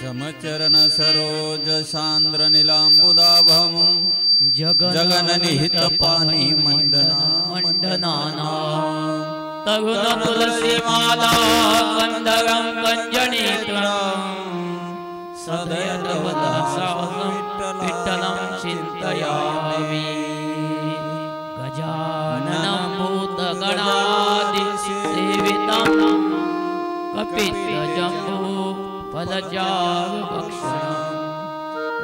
समचरण सरोज सांद्र नीलांबुदाभम जगन निहित पाणी मंडनाना तरुण तुलसी माला कंदरं कंजनीतुनं सदयतवदासाहं विठ्ठलं चिन्तयामि गजाननं भूतगणादिसेवितं कपित्थजम्बो फलचारुभक्षणम्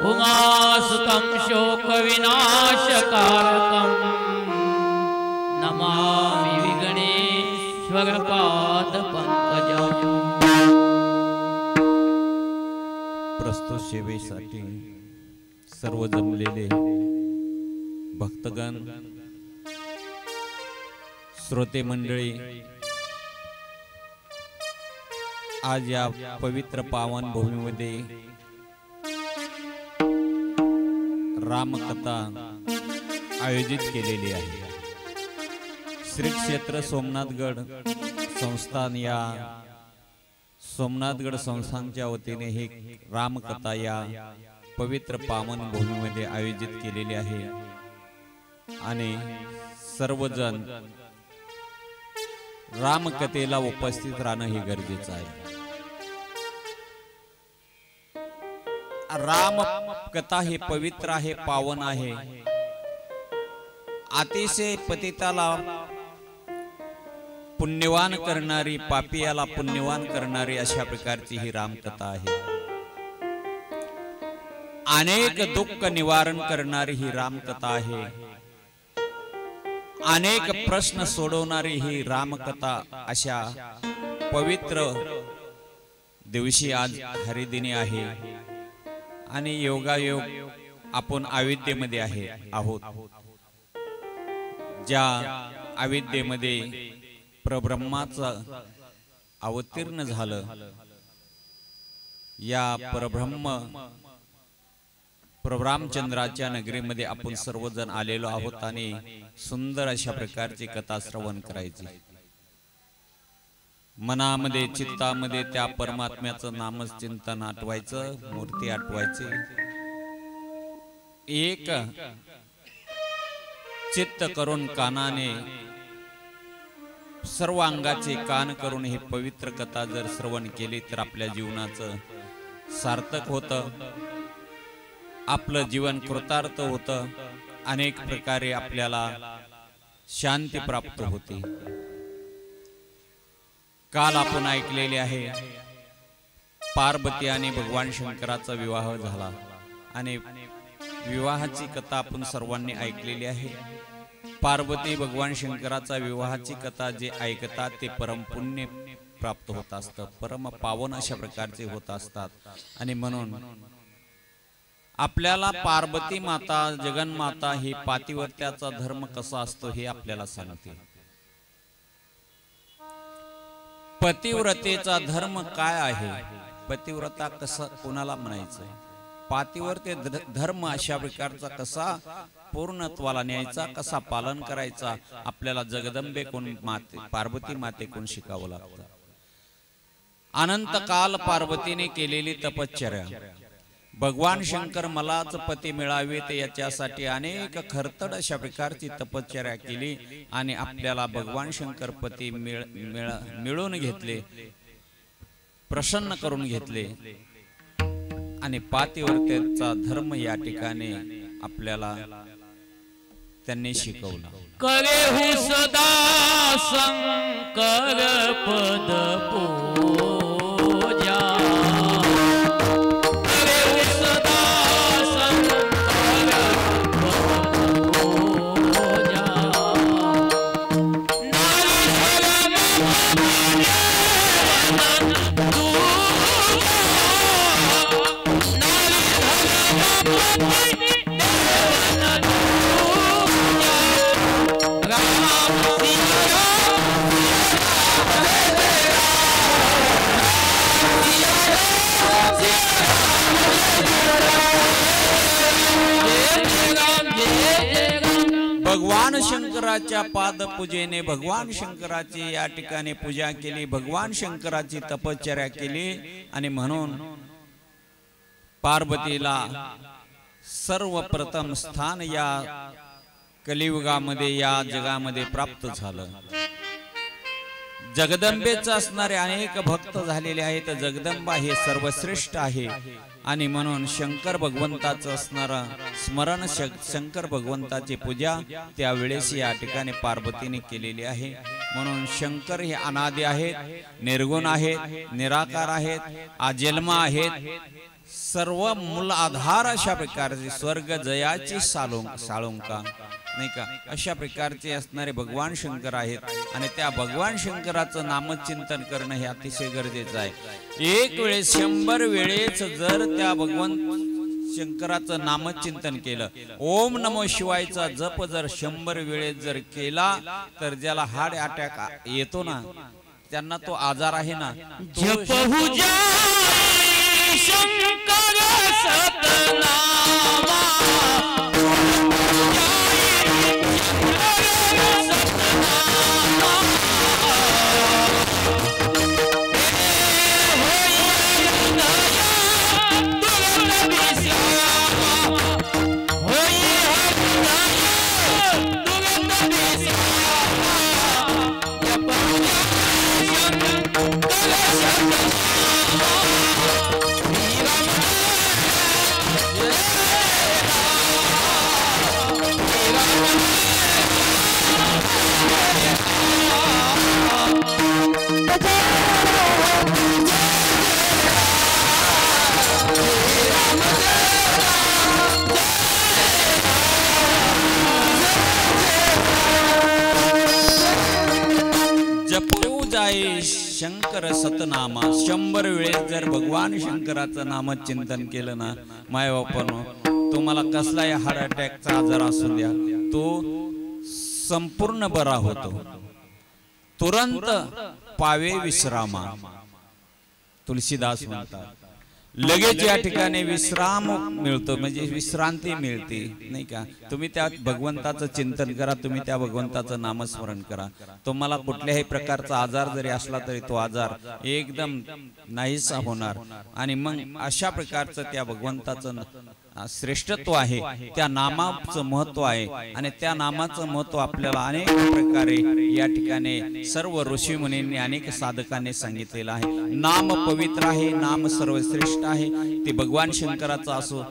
उमासुतं शोकविनाशकारकं नमामि विघ्नेश्वरपादपङ्कजम्। प्रस्तुत सेवेसाठी सर्व जमलेले भक्तगण, श्रोते मंडळी, आज या पवित्र पावन भूमीमध्ये रामकथा आयोजित केलेली आहे। श्री क्षेत्र सोमनाथगड संस्थान या सोमनाथगड संस्थानच्या वतीने ही रामकथा या पवित्र पावन भूमीमध्ये आयोजित केलेली आहे आणि सर्वजण रामकथेला उपस्थित राहणं हे गरजेचं आहे। राम कथा हे पवित्र आहे, पावन आहे। अतिशय पतिताला पुण्यवान करणारी, पापियाला पुण्यवान करणारी अशा प्रकारची ही रामकथा आहे। अनेक दुःख निवारण करणारी ही रामकथा आहे। अनेक प्रश्न सोडवणारी ही रामकथा अशा पवित्र दिवशी आज हरिदिनी आहे आणि योगायोग आपण अविद्येमध्ये आहोत। ज्या अविद्येमध्ये परब्रह्माचं अवतीर्ण झालं, या परब्रह्मचंद्राच्या नगरीमध्ये आपण सर्वजण आलेलो आहोत आणि सुंदर अशा प्रकारची कथा श्रवण करायची। मनामध्ये चित्तामध्ये त्या परमात्म्याचं नामचिंतन आठवायचं, मूर्ती आठवायची। एक चित्त करून कानाने सर्व अंगाचे कान करून ही पवित्र कथा जर श्रवण केली तर आपल्या जीवनाचं सार्थक होतं, आपलं जीवन कृतार्थ होतं, अनेक प्रकारे आपल्याला शांती प्राप्त होते। काल आपण ऐकलेले आहे पार्वती आणि भगवान शंकराचा विवाह झाला आणि विवाहाची कथा आपण सर्वांनी ऐकलेली आहे। पार्वती भगवान शंकराचा विवाहाची कथा जे ऐकतात ते परम पुण्य प्राप्त होत असतं, परम पावन अशा प्रकारचे होत असतात। आणि म्हणून आपल्याला पार्वती माता, जगन्माता ही पातिव्रत्याचा धर्म कसा असतो हे आपल्याला सांगते। पतिव्रतेचा धर्म काय आहे, पतिव्रता कसं कोणाला म्हणायचं, पातिव्रते धर्म अशा प्रकारचा कसा पूर्णत्वाला न्यायचा, कसा पालन करायचा, आपल्याला जगदंबे कोण माते, पार्वती माते कोण शिकावं लागतं। अनंत काल पार्वतीने केलेली तपश्चर्या, भगवान शंकर मलाच पती मिळावेत याच्यासाठी अनेक खरतड अशा प्रकारची तपश्चर्या केली आणि आपल्याला भगवान शंकर पती मिळवून घेतले, प्रसन्न करून घेतले आणि पातिव्रतेचा धर्म या ठिकाणी आपल्याला त्यांनी शिकवला। करेहु सदा शंकर पद पूजा, करेहु सदा शंकर पद पूजा, नारी धर्म भगवान शंकराच्या पादपूजेने भगवान शंकराची या ठिकाणी पूजा केली, भगवान शंकराची तपश्चर्या केली आणि म्हणून पार्वतीला सर्वप्रथम स्थान या कलियुगामध्ये या जगामध्ये प्राप्त झालं। जगदंबेचं असणारे अनेक भक्त झालेले आहेत। जगदंबा हे सर्वश्रेष्ठ आहे आणि म्हणून शंकर भगवंताचं असणारं स्मरण शंकर भगवंताची पूजा त्यावेळेस या ठिकाणी पार्वतीने केलेली आहे। म्हणून शंकर हे अनादि आहेत, निर्गुण आहेत, निराकार आहेत, आजन्म आहेत, सर्व मूल आधार अशा प्रकारचे स्वर्ग जयाची साळुंका नाही का अशा प्रकारचे असणारे भगवान शंकर आहेत। आणि त्या भगवान शंकराचं नामचिंतन करणं हे अतिशय गरजेचं आहे। एक वेळेस 100 वेळेस जर त्या भगवान शंकराचं नामचिंतन केलं, ओम नमो शिवायचा जप जर 100 वेळेस जर केला तर ज्याला हार्ट अटॅक येतो ना, त्यांना तो आजार आहे ना, जप हो जाय शंकर सतनामा शंकर सतनामा 100 वेळेस जर भगवान शंकराचं नामचिंतन केलं ना, माय बापानो, तुम्हाला कसलाही हार्ट अटॅकचा आजार असू द्या, तो संपूर्ण बरा होतो। तुरंत पावे विश्रामा तुलसीदास म्हणतात। लगेच या ठिकाणी विश्राम मिळतो, म्हणजे विश्रांती मिळते नाही का। तुम्ही त्या भगवंताचं चिंतन करा, तुम्ही त्या भगवंताचं नामस्मरण करा, तुम्हाला कुठल्याही प्रकारचा आजार जरी असला तरी तो आजार एकदम नाहीसा होणार। आणि मग अशा प्रकारचं त्या भगवंताचं श्रेष्ठत्व आहे, त्या नामाचं महत्व आहे। आणि त्या नामाचं महत्व आपल्याला अनेक प्रकारे या ठिकाणी सर्व ऋषी मुनींनी अनेक साधकांनी सांगितलेलं आहे। नाम पवित्र आहे, नाम सर्वश्रेष्ठ आहे। ते भगवान शंकराचा असो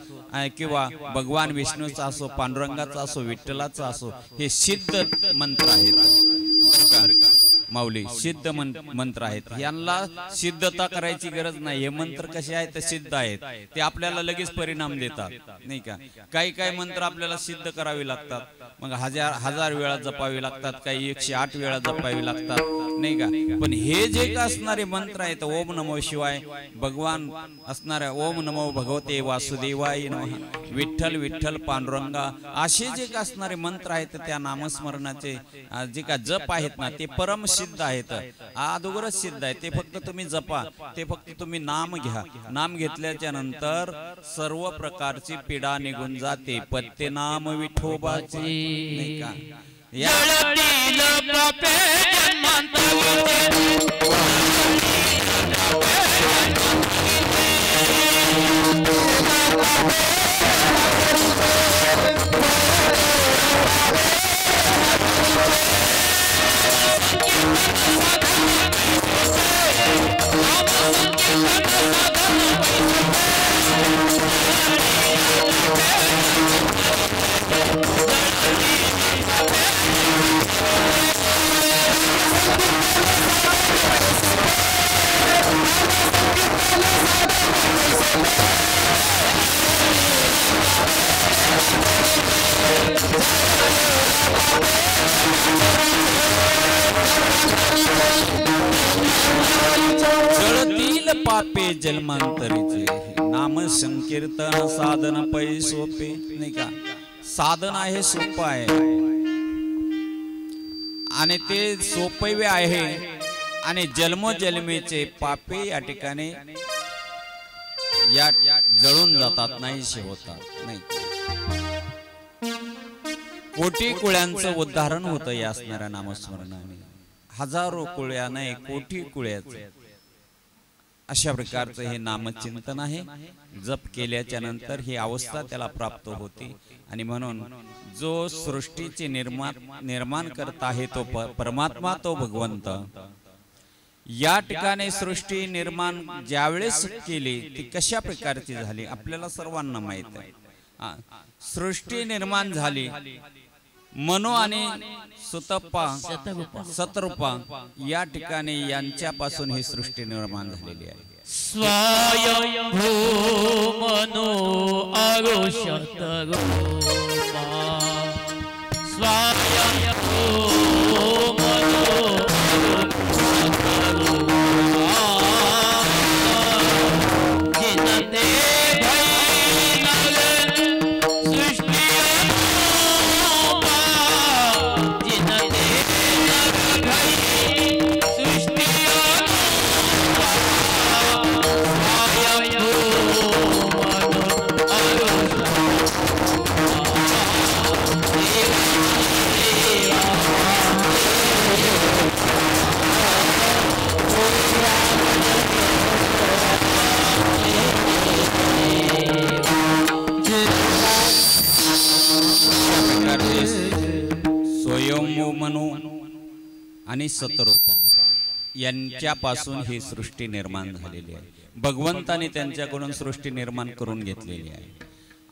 किंवा भगवान विष्णूचा असो, पांडुरंगाचा असो, विठ्ठलाचा असो, हे सिद्ध मंत्र आहेत माऊली, सिद्ध मंत्र आहेत। यांना सिद्धता करायची गरज नाही। हे मंत्र कसे आहेत तर सिद्ध आहेत, ते आपल्याला लगेच परिणाम देतात नाही का। काही काही मंत्र आपल्याला सिद्ध करावे लागतात, मग हजार वेळा जपावे लागतात, काही 108 वेळा जपावे लागतात नाही का। पण हे जे का असणारे मंत्र आहेत, ओम नमो शिवाय, भगवान असणारे ओम नमो भगवते वासुदेवाय नमः, विठ्ठल विठ्ठल पांडुरंगा, असे जे का असणारे मंत्र आहेत त्या नामस्मरणाचे जे का जप आहेत ना, ते परम सिद्ध आहेत, अगोदरच सिद्ध आहे। ते फक्त तुम्ही जपा, ते फक्त तुम्ही नाम घ्या। नाम घेतल्याच्या नंतर सर्व प्रकारची पीडा निघून जाते। पत्ते नाम विठोबाचे नाही का। पापे जन्मांतरीचे नाम संकीर्तन साधन पै सोपे नाही का। साधन आहे, सोपं आहे आणि ते सोपे आहे। आणि जन्मोजन्मीचे पापे या ठिकाणी या जळून जातात, नाहीसे होतात नाही। कोटी कुळ्यांचं उद्धारण होतं या असणाऱ्या नामस्मरणाने। हजारो कुळ्या नाही, कोटी कुळ्याचं अशा प्रकारचं हे नामचिंतन आहे. जप केल्याच्या नंतर ही अवस्था त्याला प्राप्त होते. आणि म्हणून जो सृष्टीचे निर्माण करता आहे तो परमात्मा, तो भगवंत. या ठिकाणी सृष्टी निर्माण ज्यावेळेस केली ती कशा प्रकारची झाली आपल्याला सर्वांना माहित आहे. सृष्टी निर्माण झाली मनो आणि सतरूपा या ठिकाणी यांच्यापासून ही सृष्टी निर्माण झालेली आहे. स्वयंभू मनो अरुषतरूपा स्वयंभू मनो आणि सतरूपा यांच्यापासून ही सृष्टी निर्माण झालेली आहे. भगवंताने त्यांच्याकडून सृष्टी निर्माण करून घेतलेली आहे.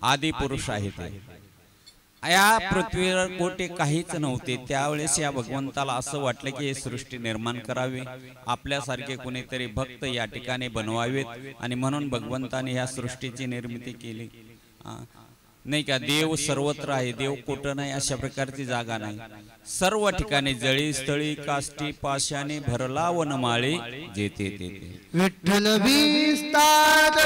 आदि पुरुष आहे ते. या पृथ्वीवर कोठे काहीच नव्हते. त्यावेळेस या भगवंताला असं वाटलं की हे सृष्टी निर्माण करावी, आपल्यासारखे कोणीतरी भक्त या ठिकाणी बनवावेत. आणि म्हणून भगवंताने या सृष्टीची निर्मिती केली. नाही का, देव सर्वत्र आहे, देव कुठं नाही अशा प्रकारची जागा नाही. सर्व ठिकाणी जळी स्थळी काष्टी पाशाने भरला वनमाळे जेथे तेथे विठ्ठल विस्तारला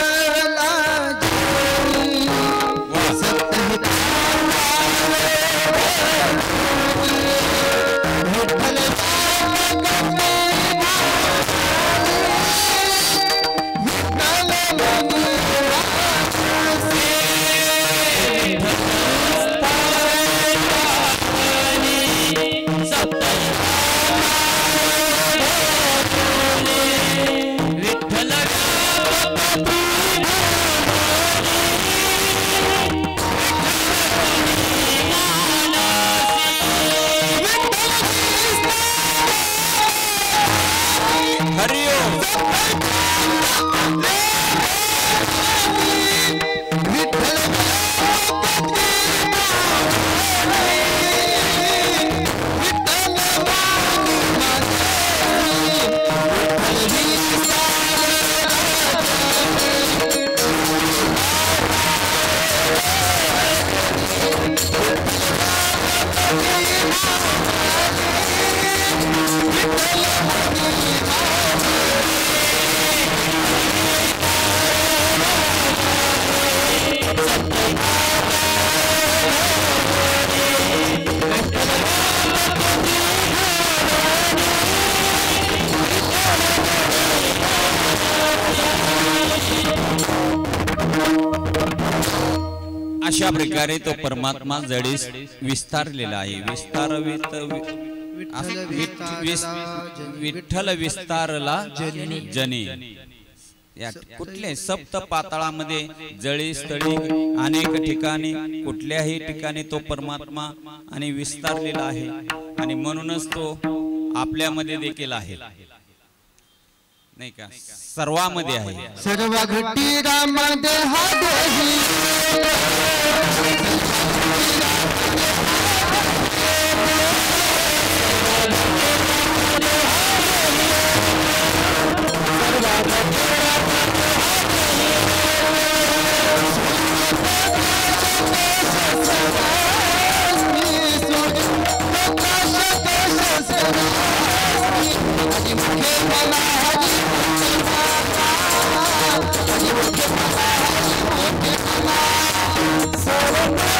अशा प्रकारे तो परमात्मा जडीस विस्तारलेला आहे. विठ्ठल विस्तारला जनी. या कुठले सप्त पाताळामध्ये जळी स्थळी अनेक ठिकाणी कुठल्याही ठिकाणी तो परमात्मा आणि विस्तारलेला आहे. आणि म्हणूनच तो आपल्यामध्ये देखील आहे, नाही का, सर्वांमध्ये आहे. सर्व घटी रामध्ये हा देही So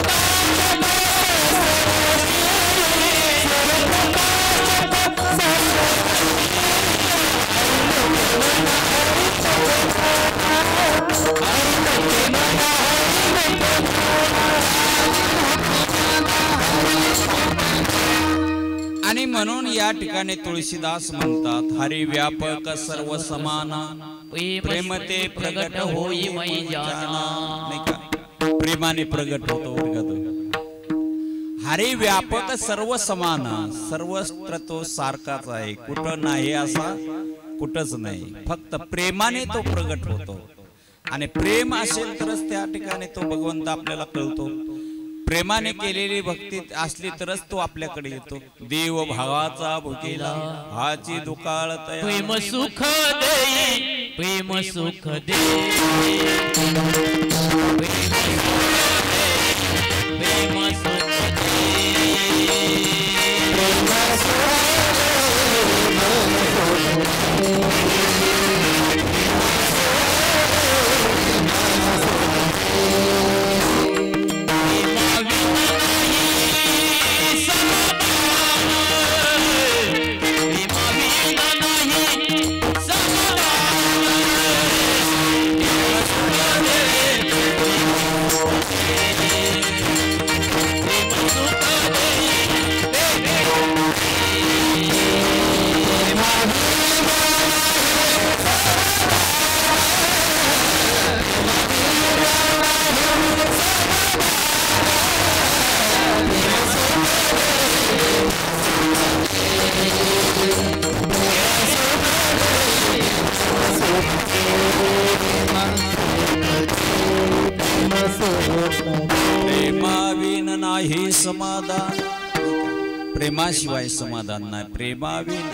आणि म्हणून या ठिकाणी तुळशीदास म्हणतात हरी व्यापक सर्व समाना प्रेम ते प्रगट होई मै जाना. नाही का प्रेमाने प्रगट होतो बरं का. हरी व्यापक सर्व समान सर्वत्र तो सारखाच आहे कुठं नाही असा कुठंच नाही फक्त प्रेमाने तो प्रगट होतो. आणि प्रेम असेल तरच त्या ठिकाणी तो भगवंत आपल्याला कळतो. प्रेमाने केलेली भक्ती असली तरच तो आपल्याकडे येतो. देव भावाचा भुकेला हाची दुकाळ तया प्रेम सुख देई प्रेम सुख देई प्रेम सुख प्रेमाविन नाही समाधान. प्रेमाशिवाय समाधान नाही. प्रेमाविन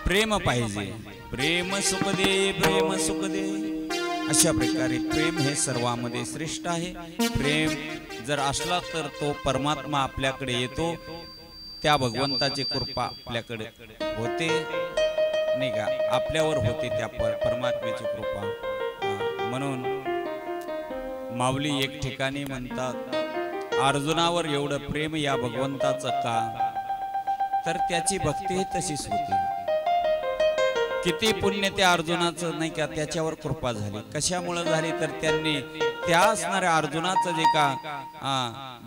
प्रेम पाहिजे. प्रेम सुख दे प्रेम सुख दे अशा प्रकारे प्रेम हे सर्वांमध्ये श्रेष्ठ आहे. प्रेम जर असला तर तो परमात्मा आपल्याकडे येतो. त्या भगवंताची कृपा आपल्याकडे होते नाही का आपल्यावर होते त्या परमात्म्याची कृपा. म्हणून माऊली एक ठिकाणी म्हणतात अर्जुनावर एवढं प्रेम या भगवंताचं का तर त्याची भक्ती तशीच होती. किती पुण्य त्या अर्जुनाचं नाही का त्याच्यावर कृपा झाली. कशामुळे झाली तर त्यांनी त्या असणाऱ्या अर्जुनाचं जे का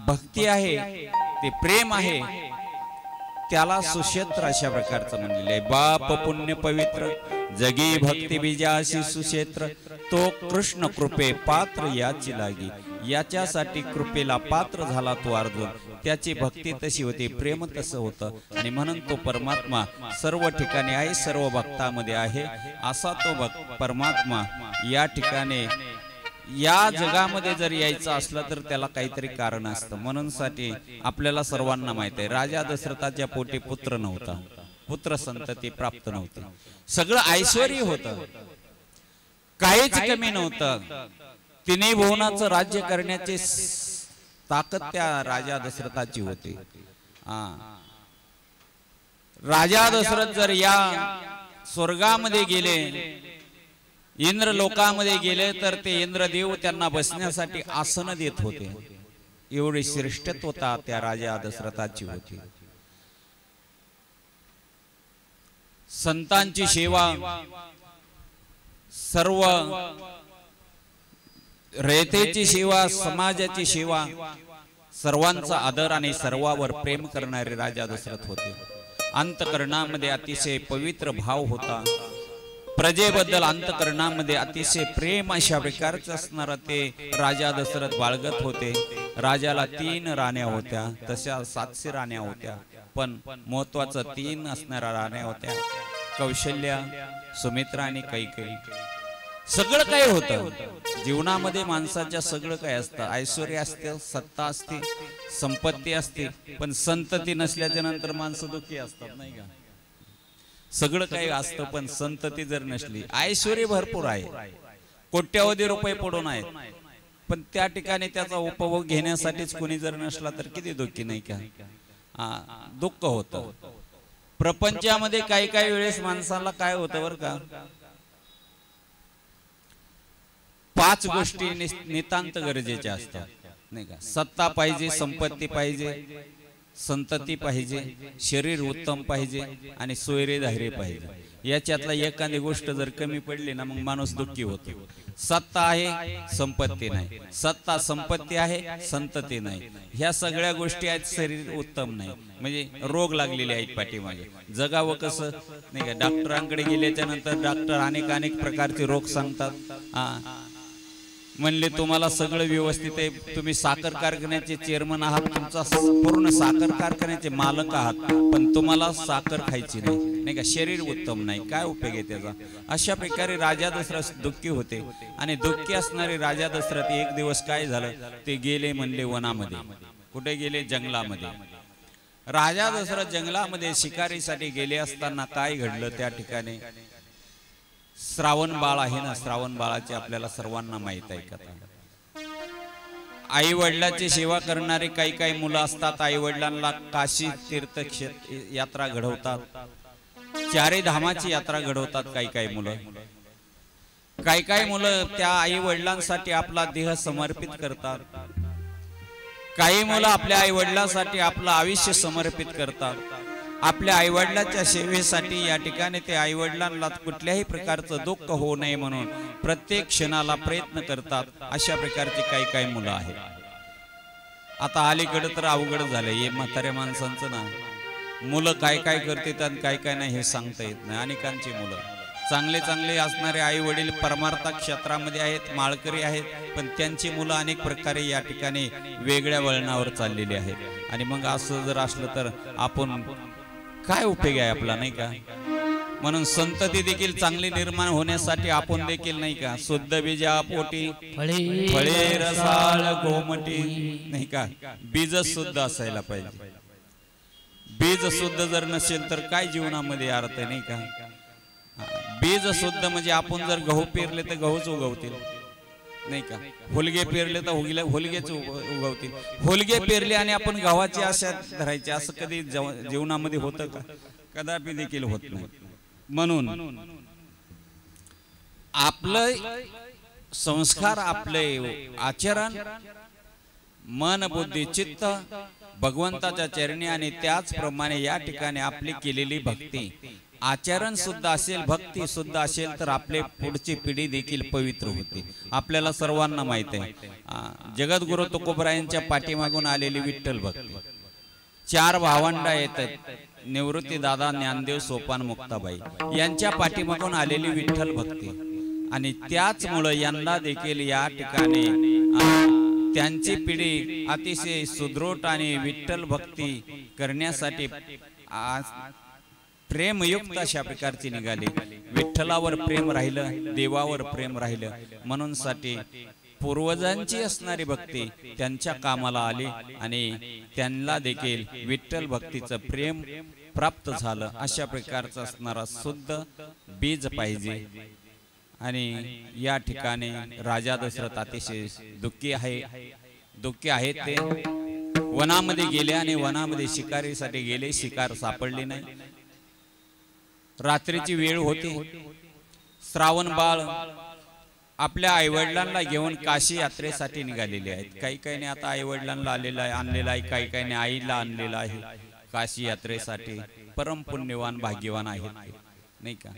भक्ती आहे ते प्रेम आहे त्याला सुक्षेत्र अशा प्रकारचं म्हणलेलं आहे. बाप पुण्य पवित्र जगी भक्ती बीजाशी सुक्षेत्र तो कृष्ण कृपे पात्र याची लागी. याच्यासाठी कृपेला पात्र झाला तो अर्जुन. त्याची भक्ती तशी होती प्रेम तसं होतं आणि म्हणून तो परमात्मा सर्व ठिकाणी आहे सर्व भक्तामध्ये आहे. असा तो परमात्मा या ठिकाणी या जगामध्ये जर यायचं असलं तर त्याला काहीतरी कारण असतं. म्हणून साठी आपल्याला सर्वांना माहित आहे राजा दशरथाच्या पोटी पुत्र नव्हता. पुत्र संतती प्राप्त नव्हती. सगळं ऐश्वर्य होतं काहीच कमी नव्हतं. तिन्ही भुवनाचं राज्य करण्याची ताकद त्या राजा दशरथाची होती. राजा दशरथ जर या स्वर्गामध्ये गेले इंद्र लोकामध्ये गेले तर ते इंद्रदेव त्यांना बसण्यासाठी आसन देत होते. एवढी श्रेष्ठत्वता त्या राजा दशरथाची होती. संतांची सेवा सर्व रयतेची सेवा समाजाची सेवा सर्वांचा आदर आणि सर्वावर प्रेम करणारे राजा दशरथ होते. अंतकरणामध्ये अतिशय पवित्र भाव होता. प्रजेबद्दल अंतकरणामध्ये अतिशय प्रेम अशा प्रकारचं असणारा ते राजा दशरथ बाळगत होते. राजाला 3 राण्या होत्या तशा 700 राण्या होत्या पण महत्वाचं 3 असणाऱ्या राण्या होत्या. कौशल्या सुमित्रा आणि कैकेयी. सगळं काय होतं जीवनामध्ये माणसाच्या सगळं काय असतं. ऐश्वर्य असते सत्ता असते संपत्ती असते पण संतती नसल्याच्या नंतर माणसं दुःखी असतात नाही का. सगळं काही असतं पण संतती जर नसली ऐश्वर्य भरपूर आहे कोट्यावधी रुपये पडून आहेत पण त्या ठिकाणी त्याचा उपभोग घेण्यासाठीच कोणी जर नसला तर किती दुःखी नाही का. दुःख होतं. प्रपंचामध्ये काही काही वेळेस माणसाला काय होतं बरं का 5 गोष्टी नितांत गरजेच्या असतात नाही का. सत्ता पाहिजे संपत्ती पाहिजे संतती पाहिजे शरीर उत्तम पाहिजे आणि सोयरे धायरे पाहिजे. याच्यातला एखादी गोष्ट जर कमी पडली ना मग माणूस दुःखी होतो. सत्ता आहे संपत्ती नाही, सत्ता संपत्ती आहे संतती नाही, ह्या सगळ्या गोष्टी आहेत. शरीर उत्तम नाही म्हणजे रोग लागलेले आहेत पाठीमागे. जगावं कसं नाही का. डॉक्टरांकडे गेल्याच्या नंतर डॉक्टर अनेक प्रकारचे रोग सांगतात. म्हणले तुम्हाला सगळं व्यवस्थित आहे, तुम्ही साखर कारखान्याचे चेअरमन आहात, तुमचा पूर्ण साखर कारखान्याचे मालक आहात, पण तुम्हाला साखर खायची नाही का. शरीर उत्तम नाही, काय उपयोग आहे त्याचा. अशा प्रकारे राजा दशरथ दुःखी होते. आणि दुःखी असणारे राजा दशरथ एक दिवस काय झालं, ते गेले म्हणले वनामध्ये. कुठे गेले? जंगलामध्ये. राजा दशरथ जंगलामध्ये शिकारीसाठी गेले असताना काय घडलं त्या ठिकाणी. श्रावण बाळ आहे ना, श्रावण बाळाचे आपल्याला सर्वांना माहित आहे कथा. आई वडिलांची सेवा करणारे काही मुलं असतात. आई वडिलांना काशी तीर्थ यात्रा घडवतात, चारी धामाची यात्रा घडवतात काही मुलं. काही मुलं त्या आई वडिलांसाठी आपला देह समर्पित करतात. काही मुलं आपल्या आई वडिलांसाठी आपलं आयुष्य समर्पित करतात. आपल्या आईवडिलांच्या सेवेसाठी या ठिकाणी ते आईवडिलांना कुठल्याही प्रकारचं दुःख होऊ नये म्हणून प्रत्येक क्षणाला प्रयत्न करतात. अशा प्रकारचे काही मुलं आहेत. आता अलीकडे तर अवघड झालंय हे म्हाताऱ्या माणसांचं ना. मुलं काय करतात आणि काय नाही हे सांगता येत नाही. अनेकांची मुलं चांगले असणारे आई वडील परमार्थ क्षेत्रामध्ये आहेत, माळकरी आहेत, पण त्यांची मुलं अनेक प्रकारे या ठिकाणी वेगळ्या वळणावर चाललेली आहेत. आणि मग असं जर असलं तर आपण काय उपयोग आहे आपला नाही का. म्हणून संतती देखील चांगली निर्माण होण्यासाठी आपण देखील नाही का शुद्ध बीजा पोटी फळे रसाळ गोमटी नाही का, बीज शुद्ध असायला पाहिजे. बीज शुद्ध जर नसेल तर काय जीवनामध्ये अर्थ नाही का. बीज शुद्ध म्हणजे आपण जर गहू पेरले तर गहूच उगवतील नाही का. हुलगे पेरले तर हुलगेच उगवतील. हुलगे पेरले आणि आपण गव्हाची आशा धरायची असं कधी जीवनामध्ये होतं का? कदापि देखील होत नाही. म्हणून आपलं संस्कार, आपले आचरण, मन बुद्धी चित्त भगवंताच्या चरणी आणि त्याचप्रमाणे या ठिकाणी आपली केलेली भक्ती, आचरण सुद्धा असेल, भक्ती सुद्धा असेल तर आपले पुढची पिढी देखील पवित्र होते. आपल्याला सर्वांना माहित आहे जगद्गुरु तुकोबरायांच्या पाठीमागून आलेली विठ्ठल भक्ती. 4 भावंड आहेत, निवृत्ती दादा, ज्ञानदेव, सोपान, मुक्ताबाई यांच्या पाठीमागून आलेली विठ्ठल भक्ती. आणि त्याचमुळे यांना देखील या ठिकाणी त्यांची पिढी अतिशय सुदृढ आणि विठ्ठल भक्ती करण्यासाठी प्रेमयुक्त अशा प्रकारची निघाली. विठ्ठलावर प्रेम राहिलं, देवावर प्रेम राहिलं, म्हणून साठी पूर्वजांची असणारी भक्ती त्यांच्या कामाला आली आणि त्यांना देखील विठ्ठल भक्तीचं प्रेम प्राप्त झालं. अशा प्रकारचं असणारा शुद्ध बीज पाहिजे. आणि या ठिकाणी राजा दशरथ अतिशय दुःखी आहेत. ते वनामध्ये गेले आणि वनामध्ये शिकारीसाठी गेले. शिकार सापडली नाही. रात्रीची वेळ होती. श्रावण बाळ आपल्या आईवडिलांना घेऊन काशी यात्रेसाठी निघालेले आहेत. काही आता आईवडिलांना आणलेला आहे, काही आईला आणलेला आहे काशी यात्रेसाठी. परम पुण्यवान भाग्यवान आहेत नाही का.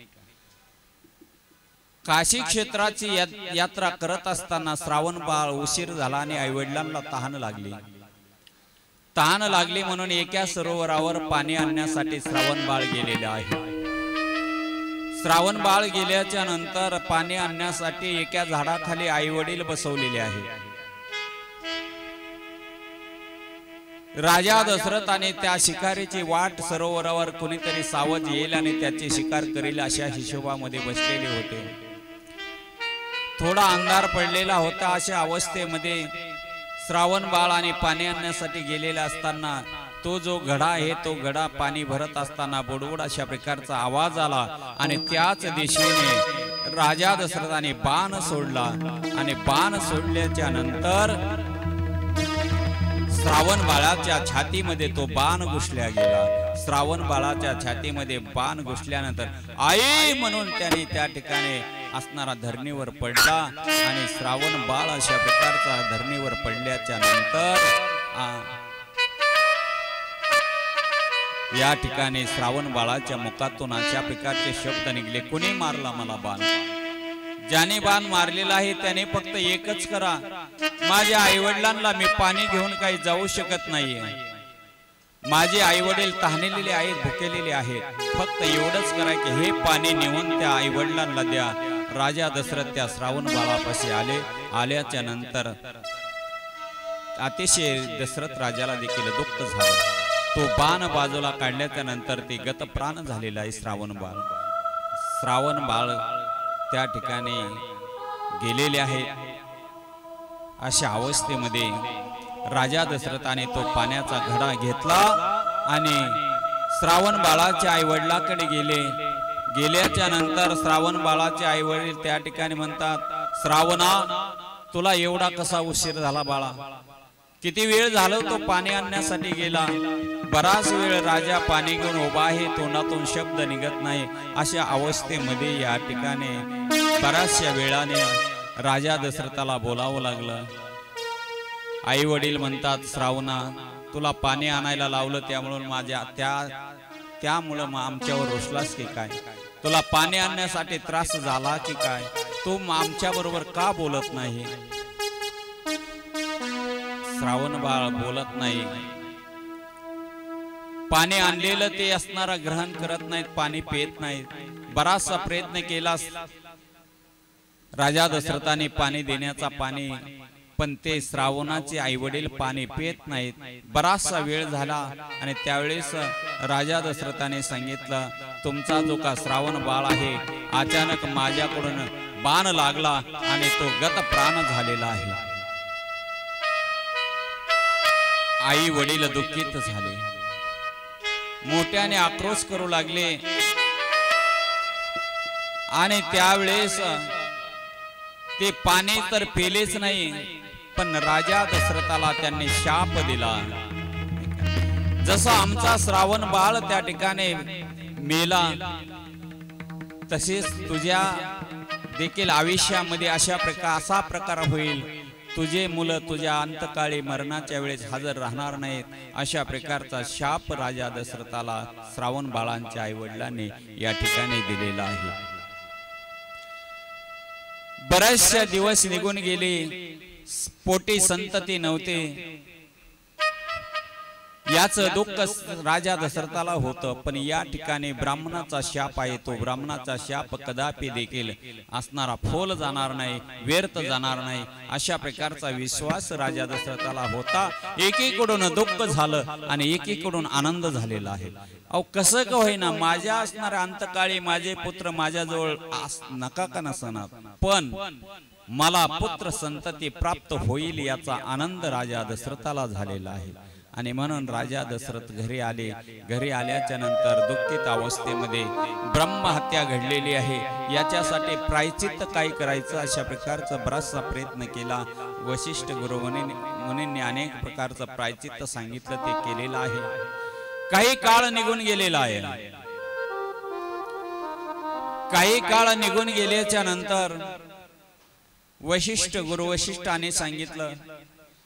काशी क्षेत्राची यात्रा करत असताना श्रावण बाळ उशीर झाला आणि आईवडिलांना तहान लागली म्हणून एका सरोवरावर पाणी आणण्यासाठी श्रावण बाळ गेलेले आहे. श्रावण बाळ गेल्याच्या नंतर पाणी आणण्यासाठी एका झाडाखाली आई वडील बसवलेले आहे. राजा दशरथ आणि त्या शिकारीची वाट सरोवरावर कोणीतरी सावज येईल आणि त्याची शिकार करेल अशा हिशोबामध्ये बसलेले होते. थोडा अंधार पडलेला होता. अशा अवस्थेमध्ये श्रावण बाळ आणि पाणी आणण्यासाठी गेलेला असताना तो जो घडा आहे तो घडा पाणी भरत असताना बुडबुड अशा प्रकारचा आवाज आला आणि त्याच दिशेने राजा दशरथाने बाण सोडला. आणि बाण सोडल्याच्या नंतर श्रावण बाळाच्या छातीमध्ये तो बाण घुसल्या गेला. श्रावण बाळाच्या छातीमध्ये बाण घुसल्यानंतर आई म्हणून त्याने त्या ठिकाणी असणारा धरणीवर पडला. आणि श्रावण बाळ अशा प्रकारचा धरणीवर पडल्याच्या नंतर या ठिकाणी श्रावण बाळाच्या मुखातून अशा प्रकारचे शब्द निघले, कुणी मारला मला बाण? ज्याने बाण मारलेला आहे त्याने फक्त एकच करा, माझ्या आईवडिलांना मी पाणी घेऊन काही जाऊ शकत नाहीये, माझे आईवडील तहानलेले आहेत, भुकेलेले आहेत, फक्त एवढंच करा की हे पाणी नेऊन त्या आईवडिलांना द्या. राजा दशरथ त्या श्रावण बाळापाशी आले. आल्याच्या नंतर अतिशय दशरथ राजाला देखील दुःख झालं. तो बाण बाजूला काढल्याच्या नंतर ते गतप्राण झालेला आहे श्रावण बाळ. श्रावण बाळ त्या ठिकाणी गेलेले आहे. अशा अवस्थेमध्ये राजा दशरथाने तो पाण्याचा घडा घेतला आणि श्रावण बाळाच्या आईवडिलांकडे गेले. गेल्याच्या नंतर श्रावण बाळाचे आईवडील त्या ठिकाणी म्हणतात, श्रावणा तुला एवढा कसा उशीर झाला बाळा? किती वेळ झाला तो पाणी आणण्यासाठी गेला? बराच वेळ राजा पाणी घेऊन उभा आहे, तोंडातून शब्द निघत नाही. अशा अवस्थेमध्ये या ठिकाणी बऱ्याचशा वेळाने राजा दशरथाला बोलावं लागलं. आई वडील म्हणतात, श्रावणा तुला पाणी आणायला लावलं त्यामुळं आमच्यावर रोषलास की काय? तुला पाणी आणण्यासाठी त्रास झाला की काय? तू आमच्या बरोबर का बोलत नाही? श्रावण बाळ बोलत नाही. पाणी आणलेलं ते असणारा ग्रहण करत नाहीत, पाणी पेत नाहीत. बराचसा प्रयत्न केला राजा दशरथाने पाणी देण्याचा, पण ते श्रावणाचे आई वडील पाणी पेत नाहीत. बराचसा वेळ झाला आणि त्यावेळेस राजा दशरथाने सांगितलं, तुमचा जो का श्रावण बाळ आहे अचानक माझ्याकडून बाण लागला आणि तो गतप्राण झालेला आहे. आई वडील दुःखित झाले, मोठ्याने आक्रोश करू लागले आणि त्यावेळेस ते पाणी तर पेलेच नाही, पण राजा दशरथाला त्यांनी शाप दिला. जसा आमचा श्रावण बाळ त्या ठिकाणी मेला, तसेच तुझ्या देखील आयुष्यामध्ये असा प्रकार होईल. तुझे मुलं तुझ्या अंतकाळी मरणाच्या वेळेस हजर राहणार नाहीत. अशा प्रकारचा शाप राजा दशरथाला श्रावण बाळांच्या आई वडिलांनी या ठिकाणी दिलेला आहे. बरेचसे दिवस निघून गेले, पोटी संतती नव्हते. याच दुःख राजा दशरथाला होतं, पण या ठिकाणी ब्राह्मणाचा शाप आहे. तो ब्राह्मणाचा शाप कदापि देखील असणारा फोल जाणार नाही, व्यर्थ जाणार नाही, अशा प्रकारचा विश्वास राजा दशरथाला होता. एकीकडून दुःख झालं आणि एकीकडून आनंद झालेला आहे. अहो कसं का होईना, माझ्या असणाऱ्या अंतकाळी माझे पुत्र माझ्याजवळ नका का नसणार, पण मला पुत्र संतती प्राप्त होईल याचा आनंद राजा दशरथाला झालेला आहे. आणि म्हणून राजा दशरथ घरी आले. घरी आल्याच्या नंतर दुःखित अवस्थेमध्ये ब्रह्महत्या घडलेली आहे, याच्यासाठी प्रायचित्त काय करायचं अशा प्रकारचा बराचसा प्रयत्न केला. वशिष्ठ गुरुमुनींनी अनेक प्रकारचं प्रायचित्त सांगितलं, ते केलेलं आहे. काही काळ निघून गेलेला आहे. काही काळ निघून गेल्याच्या नंतर गुरु वशिष्ठाने सांगितलं,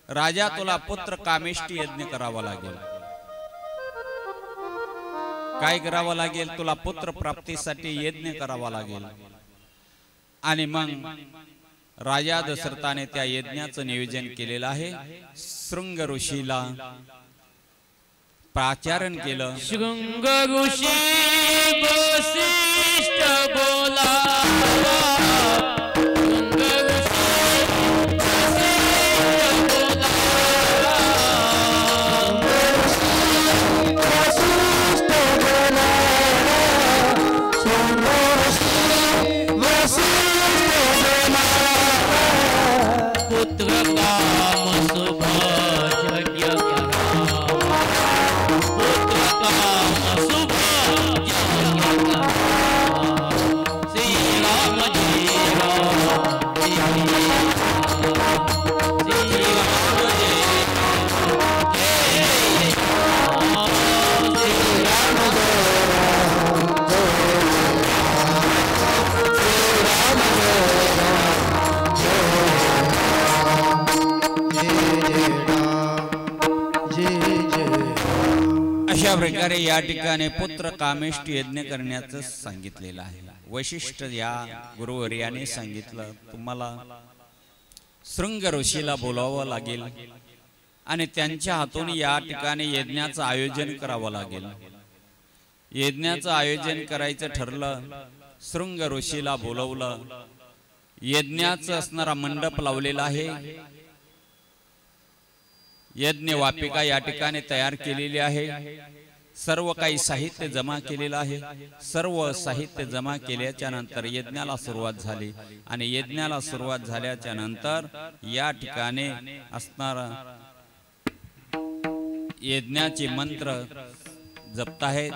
राजा तुला पुत्र कामेष्टी यज्ञ करावा लागेल. काय करावं लागेल? तुला पुत्र प्राप्तीसाठी यज्ञ करावा लागेल. आणि मग राजा दशरथाने त्या यज्ञाचं नियोजन केलेलं आहे. शृंग ऋषीला प्राचारण केलं. शृंग ऋषी वसिष्ठ बोला, जय जय अशा प्रकारे या ठिकाणी पुत्र कामेष्ट यज्ञ करण्याचं सांगितलेलं आहे। वशिष्ठ या गुरुवर्याने सांगितलं तुम्हाला शृंग ऋषीला बोलावं लागेल आणि त्यांच्या हातून या ठिकाणी यज्ञाचं आयोजन करावं लागेल। यज्ञाचं आयोजन करायचं ठरलं, शृंग ऋषीला बोलवलं, यज्ञाचं असणारा मंडप लावलेला आहे, यज्ञ वापिका या ठिकाणी तयार केलेली आहे, सर्व काही साहित्य जमा केलेलं आहे। सर्व साहित्य जमा केल्याच्या नंतर यज्ञाला सुरुवात झाली आणि यज्ञाला सुरुवात झाल्याच्या नंतर या ठिकाणी असणारा यज्ञाचे मंत्र जपताहेत।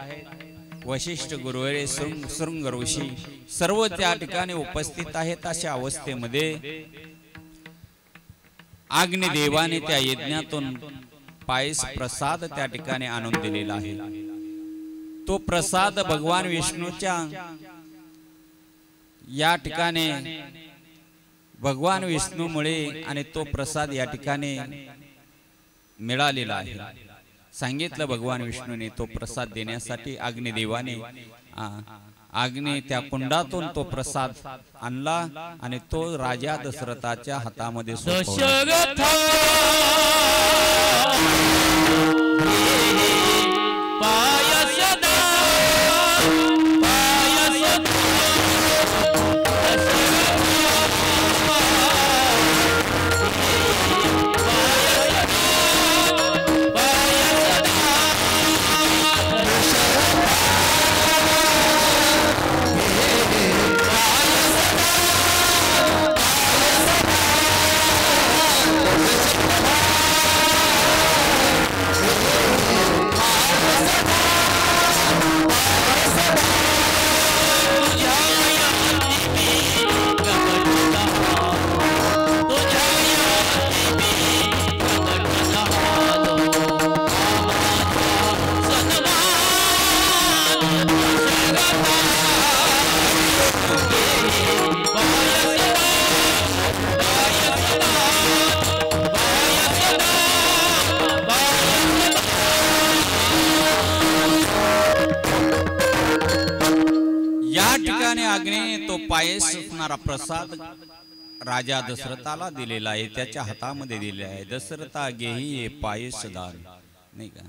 वशिष्ठ गुरुवर्य शृंग ऋषी सर्व त्या ठिकाणी उपस्थित आहेत। अशा अवस्थेमध्ये अग्निदेवाने त्या यज्ञातून पायस प्रसाद त्या ठिकाणी आणून दिलेला आहे। तो प्रसाद भगवान विष्णूच्या या ठिकाणी भगवान विष्णूमुळे आणि तो प्रसाद या ठिकाणी मिळालेला आहे। सांगितलं भगवान विष्णूने तो प्रसाद देण्यासाठी अग्निदेवाने अग्नी त्या कुंडातून तो प्रसाद आणला आणि तो राजा दशरथाच्या हातामध्ये सोपवला। तो पायस असणारा प्रसाद राजा दशरथाला दिलेला आहे, त्याच्या हातामध्ये दिलेला आहे। दशरथा घेही हे पायस दान, नाही का?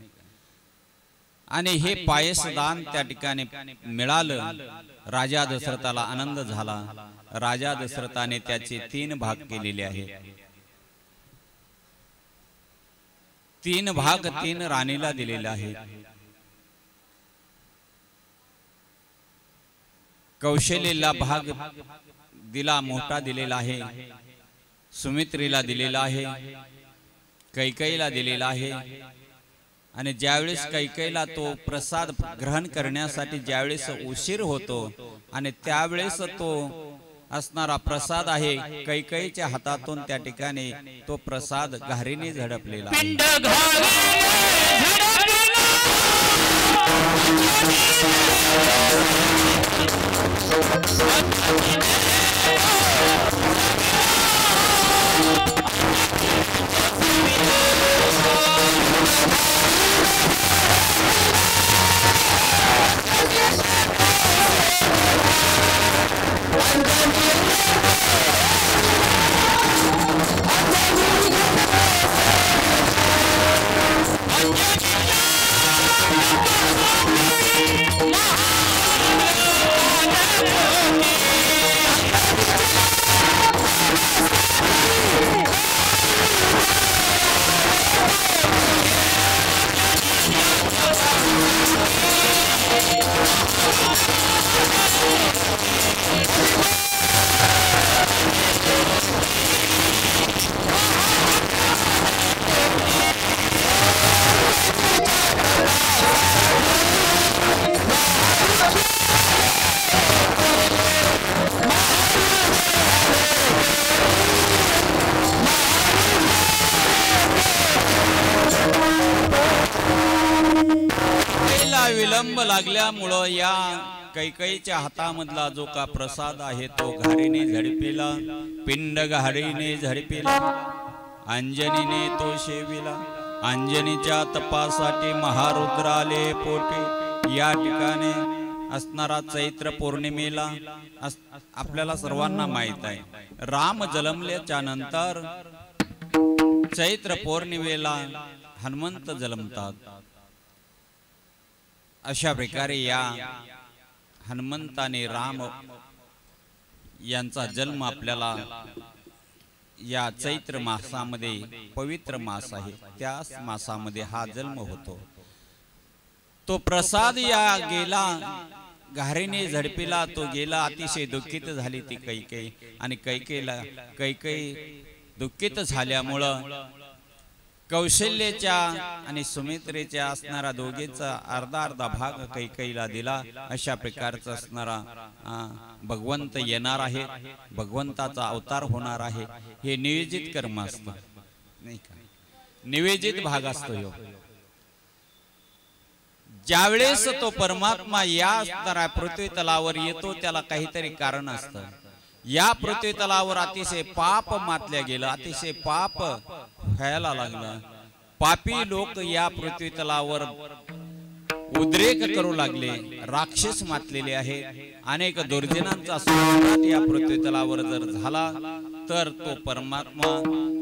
आणि हे पायस दान त्या ठिकाणी मिळालं। राजा दशरथाला आनंद झाला। राजा दशरथाने त्याचे 3 भाग केलेले आहे। 3 भाग 3 राणीला दिलेले आहे। कौशल्यला भाग दिला, मोठा दिलेला आहे। सुमित्रीला दिलेला आहे, कैकेयीला दिलेला आहे। आणि ज्यावेळेस कैकेयीला तो प्रसाद ग्रहण करण्यासाठी ज्यावेळेस उशीर होतो आणि त्यावेळेस तो असणारा प्रसाद आहे कैकेयीच्या हातातून त्या ठिकाणी तो प्रसाद घारीने झडपलेला आहे। विलंब लागल्यामुळं या कैकेयीच्या हातामधला जो का प्रसाद आहे तो घारीने झडपिला, पिंड घारीने झडपिला, अंजनीने तो शेविला। अंजनीच्या तपासाठी महारुद्र आले पोटी। या ठिकाणी असणारा चैत्र पौर्णिमेला आपल्याला सर्वांना माहित आहे, राम जन्मल्याच्या नंतर चैत्र पौर्णिमेला हनुमंत जन्मतात। अशा प्रकारे या हनुमंताने राम यांचा जन्म आपल्याला या चैत्र मासामध्ये, पवित्र मास आहे त्याच मासामध्ये हा जन्म होतो। तो प्रसाद या गेला, घारीने झडपीला तो गेला, अतिशय दुःखित झाली ती कैकेयी। आणि कैकेयी दुःखित झाल्यामुळं कौशल्याच्या आणि सुमित्रेच्या असणारा दोघेचा अर्धा अर्धा भाग कैकेयीला दिला। अशा प्रकारचा असणारा भगवंत येणार आहे, भगवंताचा अवतार होणार आहे, हे नियोजित कर्म असतं नाही का, नियोजित भाग असतो ह्यो। ज्यावेळेस तो परमात्मा या असणारा पृथ्वी तलावर येतो त्याला काहीतरी कारण असतं। या पृथ्वी तलावर अतिशय पाप मातल्या गेलं, अतिशय पाप व्हायला लागलं। पापी लोक या पृथ्वी तलावर उद्रेक करू लागले, राक्षस मातलेले आहेत। अनेक दुर्जनांचा संहार या पृथ्वी तलावर जर झाला तर तो परमात्मा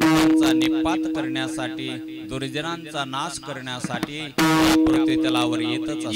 त्यांचा निपात करण्यासाठी, दुर्जनांचा नाश करण्यासाठी पृथ्वी तलावर येतच असतो।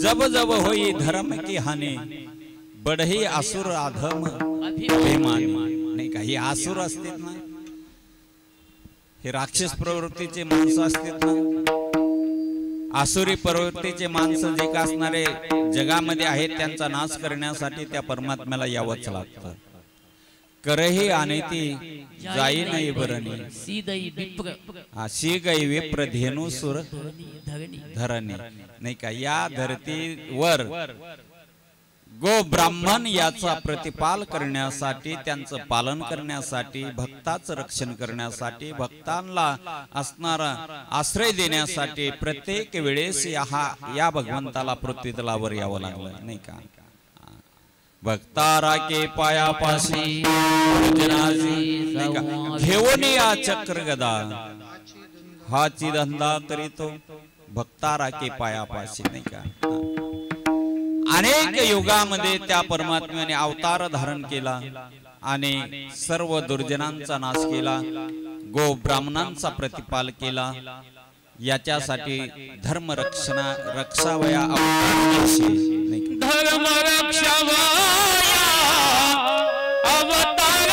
जब जब होई धर्म की हानि, बढ़ही असुर अधम अभिमानी नाही का। हे असुर असतात ना, हे राक्षस प्रवृत्तीचे माणसं असतात ना, आसुरी प्रवृत्तीचे माणसं जे का असणारे जगामध्ये आहेत त्यांचा नाश करण्यासाठी त्या परमात्म्याला यावंच लागतं। करही अनेती जाई नाही बरणी, सी गई विप्र धेनु सुर धरणी नाही का। या धरतीवर गो ब्राह्मण याचा प्रतिपाल करण्यासाठी, त्यांचं पालन करण्यासाठी, भक्ताचं रक्षण करण्यासाठी, भक्तांना असणारा आश्रय देण्यासाठी प्रत्येक वेळेस या भगवंताला पृथ्वी तलावर यावं लागलं नाही का। भक्तारा के पायापाशी नाही का, घेऊन या चक्र गदा, हाची धंदा करीतो भक्तारा के पायापाशी नाही का। अनेक युगामध्ये त्या परमात्म्याने अवतार धारण केला आणि सर्व दुर्जनांचा नाश केला, गो ब्राह्मणांचा प्रतिपाल केला। याच्यासाठी धर्म रक्षावया धर्म रक्षावया अवतार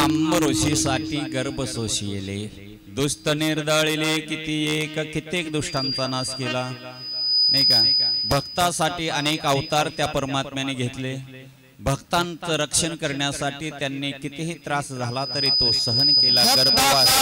आंबऋषीसाठी गर्भ सोशिले दुष्ट निर्दळिले किती एक कित्येक दुष्टांचा नाश केला नाही का। भक्तासाठी अनेक अवतार त्या परमात्म्याने घेतले। भक्तांचं रक्षण करण्यासाठी त्यांनी कितीही त्रास झाला तरी तो सहन केला। गर्भवास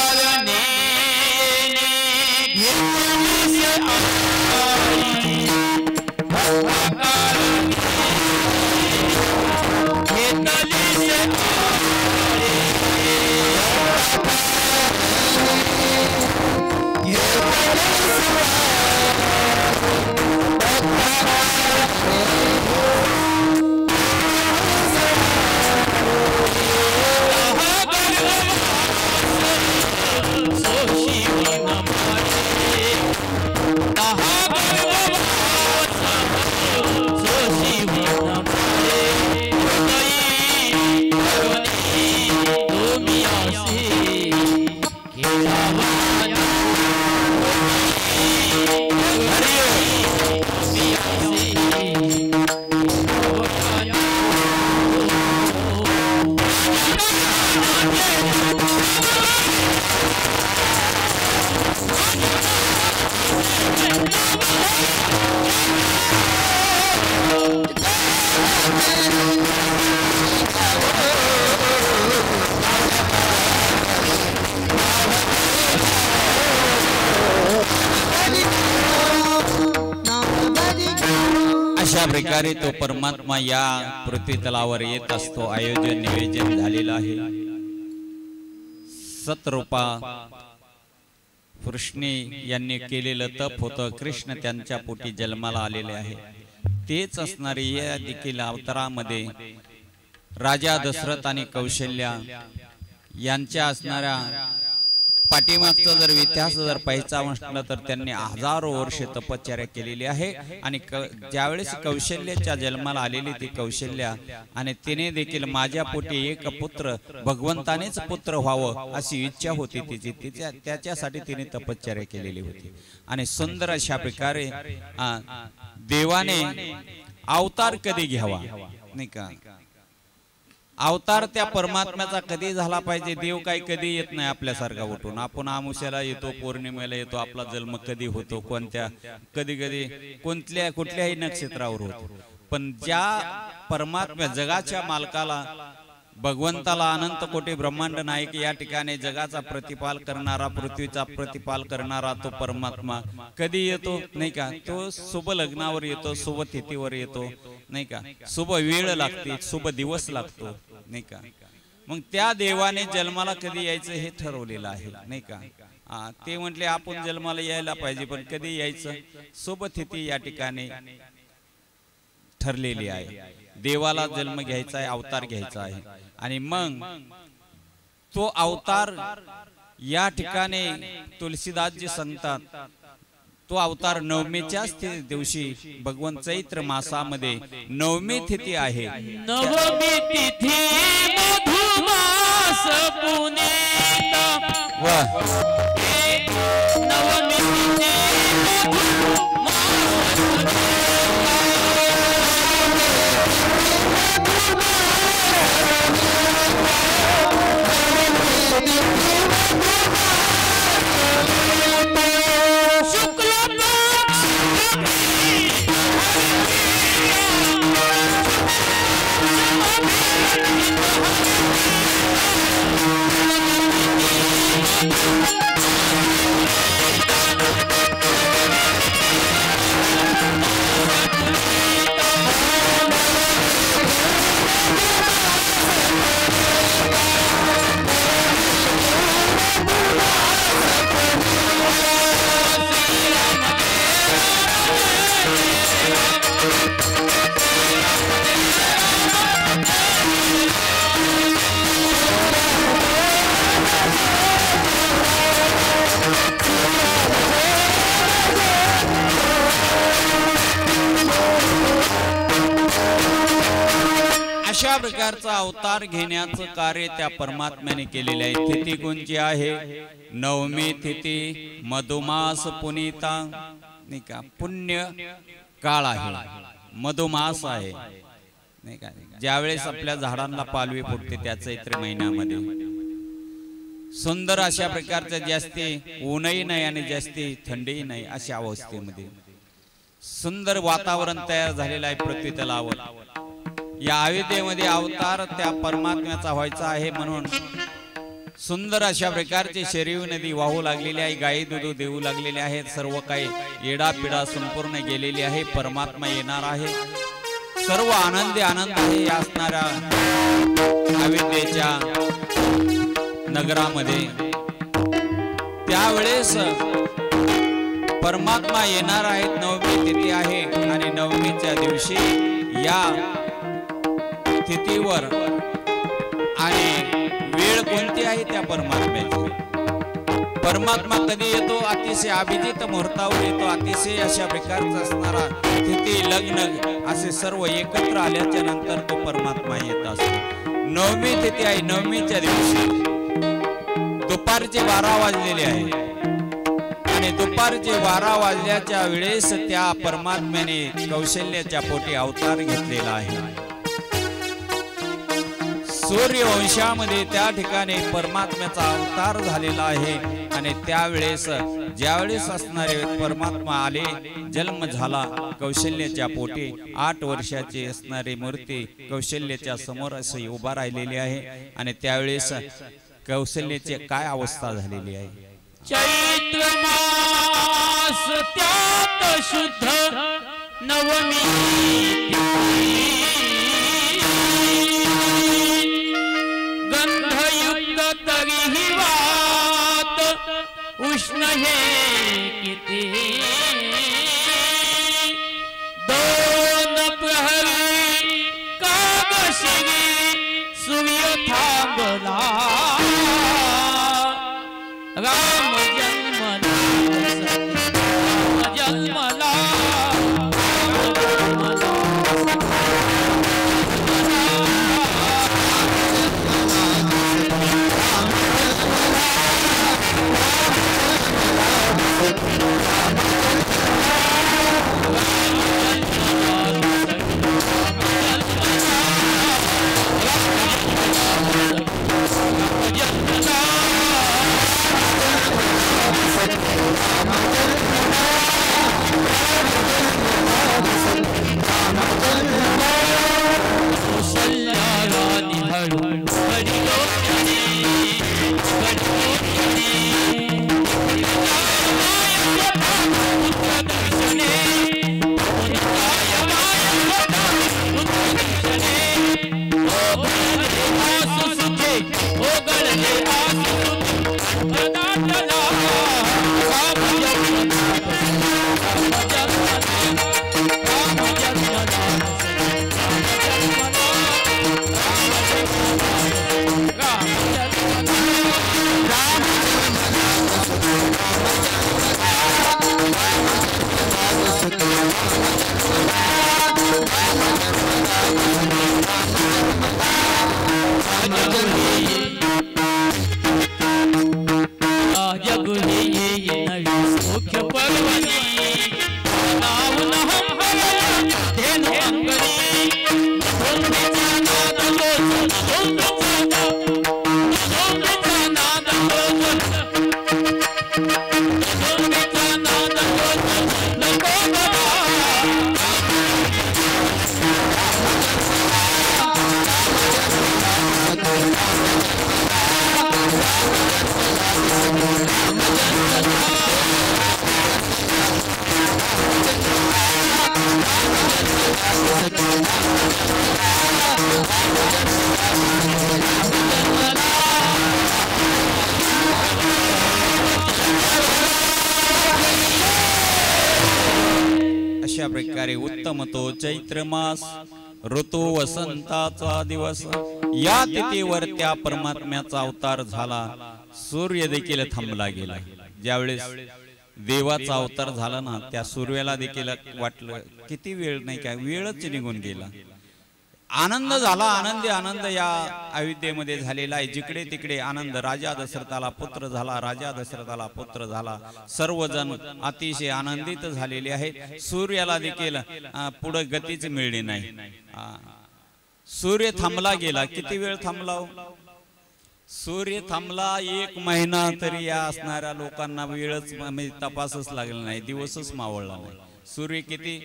अशा प्रकारे तो परमात्मा या पृथ्वी तलावर येत असतो। आयोजन नियोजन झालेलं आहे। सतरूपा कृष्णे यांनी केलेलं तप होतं। कृष्ण त्यांच्या पोटी जन्माला आलेले आहे। तेच असणारे या देखील अवतारामध्ये राजा दशरथ आणि कौशल्या यांच्या असणाऱ्या पाठीमागचा जर इतिहास जर पाहायचा म्हटलं तर त्यांनी हजारो वर्षे तपश्चर्या केलेली आहे। आणि ज्यावेळेस कौशल्याच्या जन्माला आलेली ती कौशल्या आणि तिने देखील माझ्या पोटी एक पुत्र भगवंतानेच पुत्र व्हावं अशी इच्छा होती तिची। त्याच्यासाठी तिने तपश्चर्या केलेली होती। आणि सुंदर अशा प्रकारे देवाने अवतार कधी घ्यावा नाही का। अवतार त्या परमात्म्याचा कधी झाला पाहिजे। देव काही कधी येत नाही आपल्यासारखा उठून। आपण आमुष्याला येतो, पौर्णिमेला येतो, आपला जन्म कधी होतो, कोणत्या कधी कधी कुठल्याही नक्षत्रावर होतो। पण ज्या परमात्म्या जगाच्या मालकाला भगवंताला अनंत कोटी ब्रह्मांड नायक या ठिकाणी जगाचा प्रतिपाल करणारा पृथ्वीचा प्रतिपाल करणारा तो परमात्मा कधी येतो नाही का। तो शुभ लग्नावर येतो, शुभ तिथीवर येतो नाही का। शुभ वेळ लागते, शुभ दिवस लागतो नाही का। मग त्या देवाने जन्माला कधी यायचं हे ठरवलेलं आहे नाही का। ते म्हटले आपण जन्माला यायला पाहिजे पण कधी यायचं शुभ तिथी या ठिकाणी ठरलेली आहे। देवाला जन्म घ्यायचा आहे, अवतार घ्यायचा आहे। आणि मग तो अवतार या ठिकाणी तुलसीदासजी सांगतात तो अवतार नवमीच्याच दिवशी भगवान चैत्र मासामध्ये नवमी तिथी आहे। नवमी तिथी मधुमास पुनीता नवमी तिथी अशा प्रकारचा अवतार घेण्याचं कार्य त्या परमात्म्याने केलेले आहे। तिथी कोणची आहे? नवमी तिथी मधुमास पुनीता नाही का। पुण्य काळ आहे, मधुमास आहे नाही का, ज्यावेळेस आपल्या झाडांना पालवी फुटते त्या चैत्र महिन्यामध्ये सुंदर अशा प्रकारच्या जास्ती ऊनही नाही आणि जास्ती थंडीही नाही अशा अवस्थेमध्ये सुंदर वातावरण तयार झालेलं आहे पृथ्वी तलावर. या अविद्येमध्ये अवतार त्या परमात्म्याचा व्हायचा आहे म्हणून सुंदर अशा प्रकारची शरीर नदी वाहू लागलेली आहे. गायी दूध देऊ लागलेले आहेत. सर्व काही येडा पिडा संपूर्ण गेलेली आहे. परमात्मा येणार आहे. सर्व आनंदी आनंद आहे असणाऱ्या अविद्येच्या नगरामध्ये. त्यावेळेस परमात्मा येणार आहेत. नवमी तिथी आहे आणि नवमीच्या दिवशी या तिथीवर आणि वेळ कोणती आहे त्या परमात्म्याची. परमात्मा कधी येतो, अतिशय अभिजित मुहूर्तावर येतो. अतिशय अशा प्रकारचा असणारा तिथी लग्न असे सर्व एकत्र आल्याच्या नंतर तो परमात्मा येत असतो. नवमी तिथी आहे. नवमीच्या दिवशी दुपारचे 12 वाजलेले आहे आणि दुपारचे 12 वाजल्याच्या वेळेस त्या परमात्म्याने कौशल्याच्या पोटी अवतार घेतलेला आहे. सूर्यवंशामध्ये त्या ठिकाणी परमात्म्याचा अवतार झालेला आहे आणि त्यावेळेस ज्यावेळेस असणारे परमात्मा आले, जन्म झाला कौशल्याच्या पोटी. 8 वर्षाची असणारी मूर्ती कौशल्याच्या समोर असे उभा राहिलेली आहे आणि त्यावेळेस कौशल्याची काय अवस्था झालेली आहे. चैत्र मास त्यात शुद्ध नवमी गंधयुक्त तरीही वात उष्ण हे किती. 2 प्रहरी कागशिरी सूर्य थांबला. राम जन्मला राम जन्मला अशा प्रकारे उत्तम तो चैत्र मास ऋतू वसंताचा दिवस. या तिथीवर त्या परमात्म्याचा अवतार झाला. सूर्य देखील थांबला गेला. ज्यावेळेस देवाचा अवतार झाला ना, त्या सूर्याला देखील वाटलं किती वेळ नाही, काय वेळच निघून गेला. आनंद झाला. आनंदी आनंद या अयोध्येमध्ये झालेला आहे. जिकडे तिकडे आनंद. राजा दशरथाला पुत्र झाला. राजा दशरथाला पुत्र झाला. सर्वजण अतिशय आनंदित झालेले आहेत. सूर्याला देखील पुढे गतीच मिळली नाही. सूर्य थांबला गेला, किती वेळ थांबला हो? सूर्य थांबला 1 महिना तरी या असणाऱ्या लोकांना वेळच म्हणजे तपासच लागला नाही, दिवसच मावळला नाही. सूर्य किती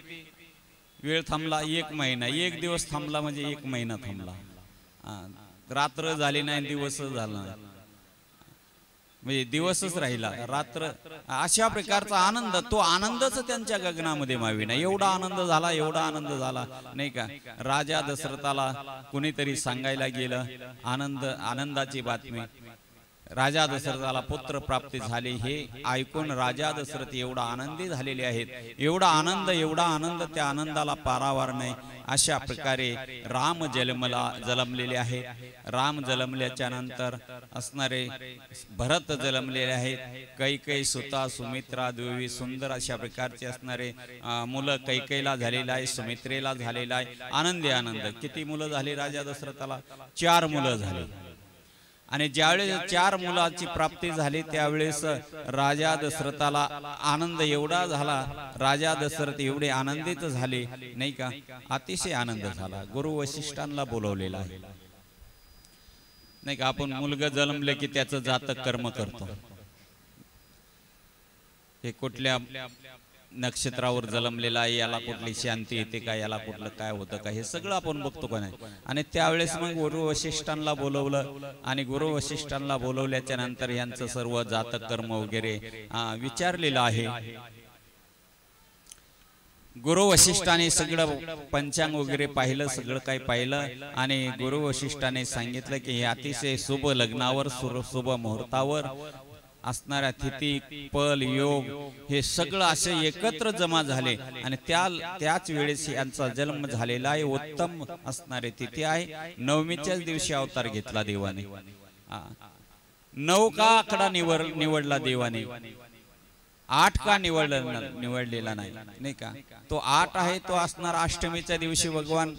वेळ थांबला? 1 महिना. 1 दिवस थांबला म्हणजे 1 महिना थांबला. रात्र झाली नाही, दिवस झाला नाही, म्हणजे दिवसच राहिला, रात्र. अशा प्रकारचा आनंद, तो आनंदच त्यांच्या गगनामध्ये मावी नाही. एवढा आनंद झाला, एवढा आनंद झाला नाही का. राजा दशरथाला कुणीतरी सांगायला गेलं आनंदाची बातमी. राजा दशरथाला पुत्र प्राप्ती झाली हे ऐकून राजा दशरथ एवढा आनंदी झालेले आहेत. एवढा आनंद, त्या आनंदाला पारावार नाही. अशा प्रकारे राम जन्मलेले आहेत. राम जन्मल्याच्या नंतर असणारे भरत जन्मलेले आहेत. कैकेयी सुता सुमित्रा देवी सुंदर अशा प्रकारचे असणारे मुलं कैकेयीला झालेला आहे, सुमित्रेला झालेला आहे. आनंद. किती मुलं झाली राजा दशरथाला? 4 मुलं झाली. आणि ज्यावेळेस 4 मुलाची प्राप्ती झाली त्यावेळेस राजा दशरथाला आनंद एवढा झाला, राजा दशरथ एवढे आनंदित झाले नाही का, अतिशय आनंद झाला. गुरु वशिष्ठांना बोलवलेला आहे नाही का. आपण मुलगा जन्मले की त्याचं जातक कर्म करतो. हे कुठल्या नक्षत्रावर जन्मलेला आहे, याला कुठली शांती येते का, याला कुठलं काय होतं का, हे सगळं आपण बघतो का नाही. आणि त्यावेळेस मग गुरु वशिष्ठांना बोलवलं आणि गुरु वशिष्ठांना बोलवल्याच्या नंतर यांचं सर्व जातक कर्म वगैरे विचारलेलं आहे. गुरु वशिष्ठाने सगळं पंचांग वगैरे पाहिलं, सगळं काही पाहिलं आणि गुरु वशिष्ठाने सांगितलं की हे अतिशय शुभ लग्नावर, शुभ मुहूर्तावर असणाऱ्या तिथी पल योग हे सगळं असे एकत्र जमा झाले आणि त्याच वेळेस यांचा जन्म झालेला आहे. उत्तम असणारे तिथी आहे. 9मीच्याच दिवशी अवतार घेतला देवाने. 9 का आकडा निवडला देवाने? 8 का निवडलेला नाही का. तो 8 आहे, तो असणार अष्टमीच्या दिवशी भगवान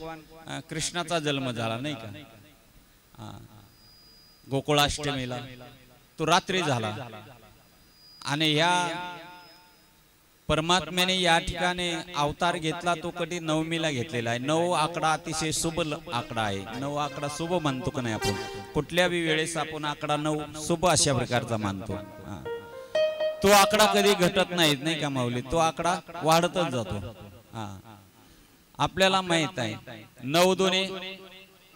कृष्णाचा जन्म झाला नाही का. गोकुळाष्टमीला तो रात्री झाला. आणि या परमात्म्याने या ठिकाणी अवतार घेतला तो कधी 9मीला घेतलेला आहे. 9 आकडा अतिशय शुभ आकडा आहे. 9 आकडा शुभ मानतो का नाही आपण? कुठल्या बी वेळेस आपण आकडा 9 शुभ अशा प्रकारचा मानतो. तो आकडा कधी घटत नाही का माऊली, तो आकडा वाढतच जातो. आपल्याला माहित आहे 9 दुने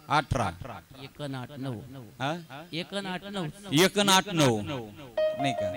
18, 1 8 9 1 8 9 1 8 9 नाही का.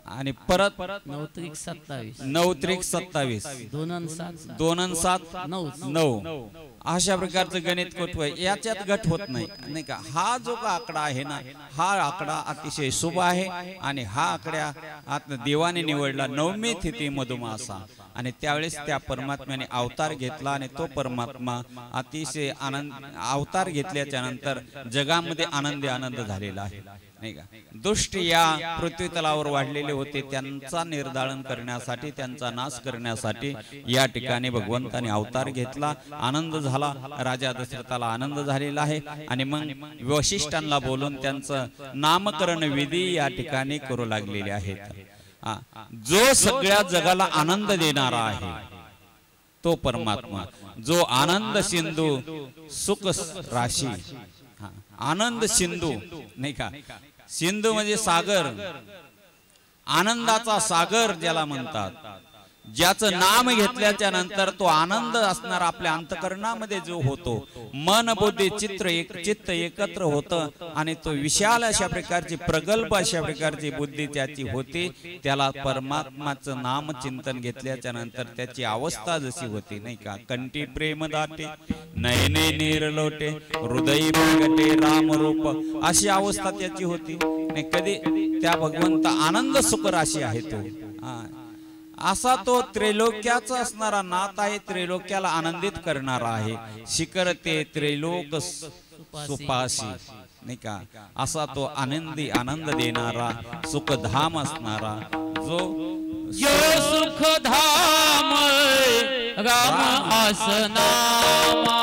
आणि परत 9 त्रिक 27 9 त्रिक 27 2 आणि 7 2 आणि 7 9 अशा प्रकारचं गणित कुठं आहे, याच्यात घट होत नाही का. हा जो का आकडा आहे ना, हा आकडा अतिशय शुभ आहे आणि हा आकडा देवाने निवडला 9मी तिथी मधुमासा. आणि त्यावेळेस त्या परमात्म्याने अवतार घेतला आणि तो परमात्मा अतिशय अवतार घेतल्याच्या नंतर जगामध्ये आनंद झालेला आहे नाही का. दुष्ट या पृथ्वी तलावर वाढलेले होते, त्यांचा निर्दालन करण्यासाठी, त्यांचा नाश करण्यासाठी या ठिकाणी भगवंताने अवतार घेतला. आनंद झाला, राजा दशरथाला आनंद झालेला आहे. आणि मग वशिष्ठांना बोलून त्यांचं नामकरण विधी या ठिकाणी करू लागलेले आहेत. जो सगळ्या जगाला आनंद देणारा आहे तो परमात्मा, जो आनंद सिंधू सुख राशी, आनंद सिंधू नाही का. सिंधू म्हणजे सागर, आनंदाचा सागर ज्याला म्हणतात. ज्याचं नाम घेतल्याच्या नंतर तो आनंद असणार आपल्या अंतकरणामध्ये जो होतो, मन बुद्धी चित्त एकत्र होतं आणि तो विशाल अशा प्रकारची प्रगल्भ अशा प्रकारची बुद्धी त्याची होती. त्याला परमात्माचं नाम चिंतन घेतल्याच्या नंतर त्याची अवस्था जशी होती नाही का. कंठी प्रेम दाटे, नयने नीरलोटे, हृदय प्रगटे रामरूप, अशी अवस्था त्याची होती. कधी त्या भगवंत आनंद सुख राशी आहे तो. असा तो त्रैलोक्याचा असणारा नाथ आहे, त्रैलोक्याला आनंदित करणारा आहे. शिखर ते त्रैलोक सुपासी नाही का. असा तो आनंद देणारा सुखधाम असणारा जो सुखधाम राम आसनामा.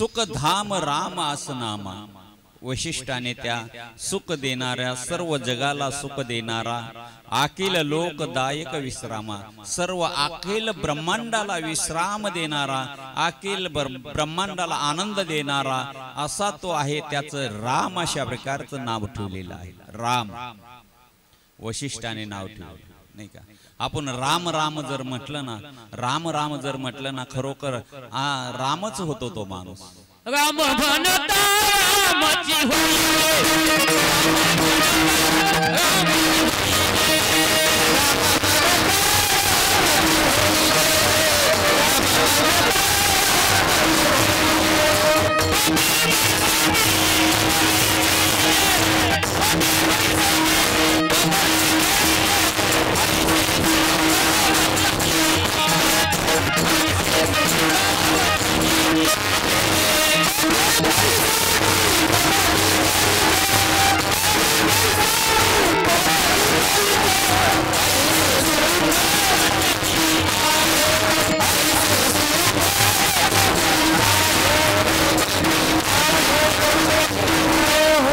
सुखधाम राम आसनामा, वशिष्ठाने त्या सुख देणाऱ्या, सर्व जगाला सुख देणारा, अखिल लोकदायक विश्रामा, सर्व अखिल ब्रह्मांडाला विश्राम देणारा, अखिल ब्रह्मांडाला आनंद देणारा असा तो आहे. त्याचं राम अशा प्रकारचं नाव ठेवलेलं आहे. राम वशिष्ठाने नाव ठेवलं नाही का. आपण राम राम जर म्हटलं ना, राम राम जर म्हटलं ना, खरोखर रामच होतो तो माणूस. राम म्हणता रामाची होई,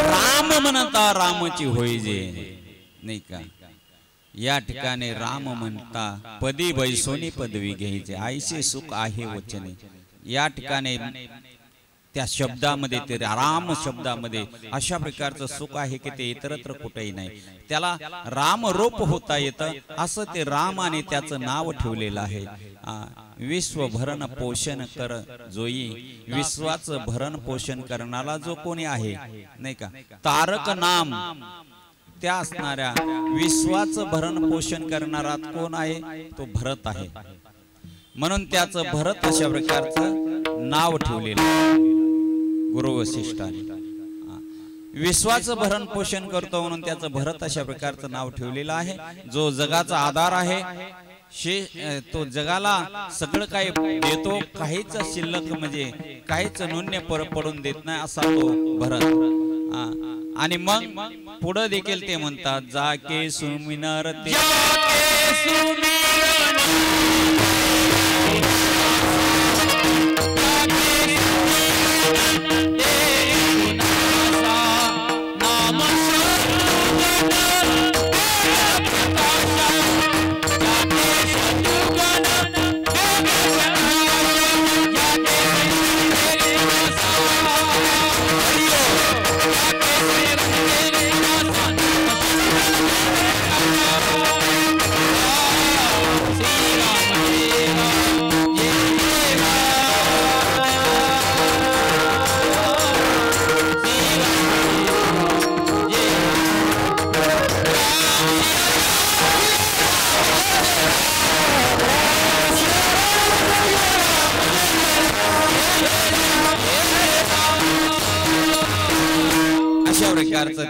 राम म्हणता रामाची होई जे नाही का. या ठिकाणी राम म्हणता पदी बैसोनी पदवी घ्यायचे, आईचे सुख आहे वचने. या ठिकाणी त्या शब्दामध्ये, ते राम शब्दामध्ये अशा प्रकारचं सुख आहे की ते इतरत्र कुठेही नाही. त्याला राम रूप होता येतं, असं ते राम आणि त्याचं नाव ठेवलेलं आहे. विश्व भरण पोषण कर जोई, विश्वाचं भरण पोषण करणारा जो कोणी आहे नाही का. तारक नाम, त्या असणाऱ्या विश्वाचं भरण पोषण करणारा कोण आहे, तो भरत आहे. म्हणून त्याचं भरत अशा प्रकारचं नाव ठेवलेलं गुरु वशिष्ठाने. विश्वाचं भरण पोषण करतो म्हणून त्याचं भरत अशा प्रकारचं नाव ठेवलेलं आहे. जो जगाचा आधार आहे, तो जगाला सगळं काही देतो, काहीच शिल्लक म्हणजे काहीच न्यून्य पडून देत नाही असा तो भरत. आणि मग पुढे देखील ते म्हणतात, जाके सुमिनर ते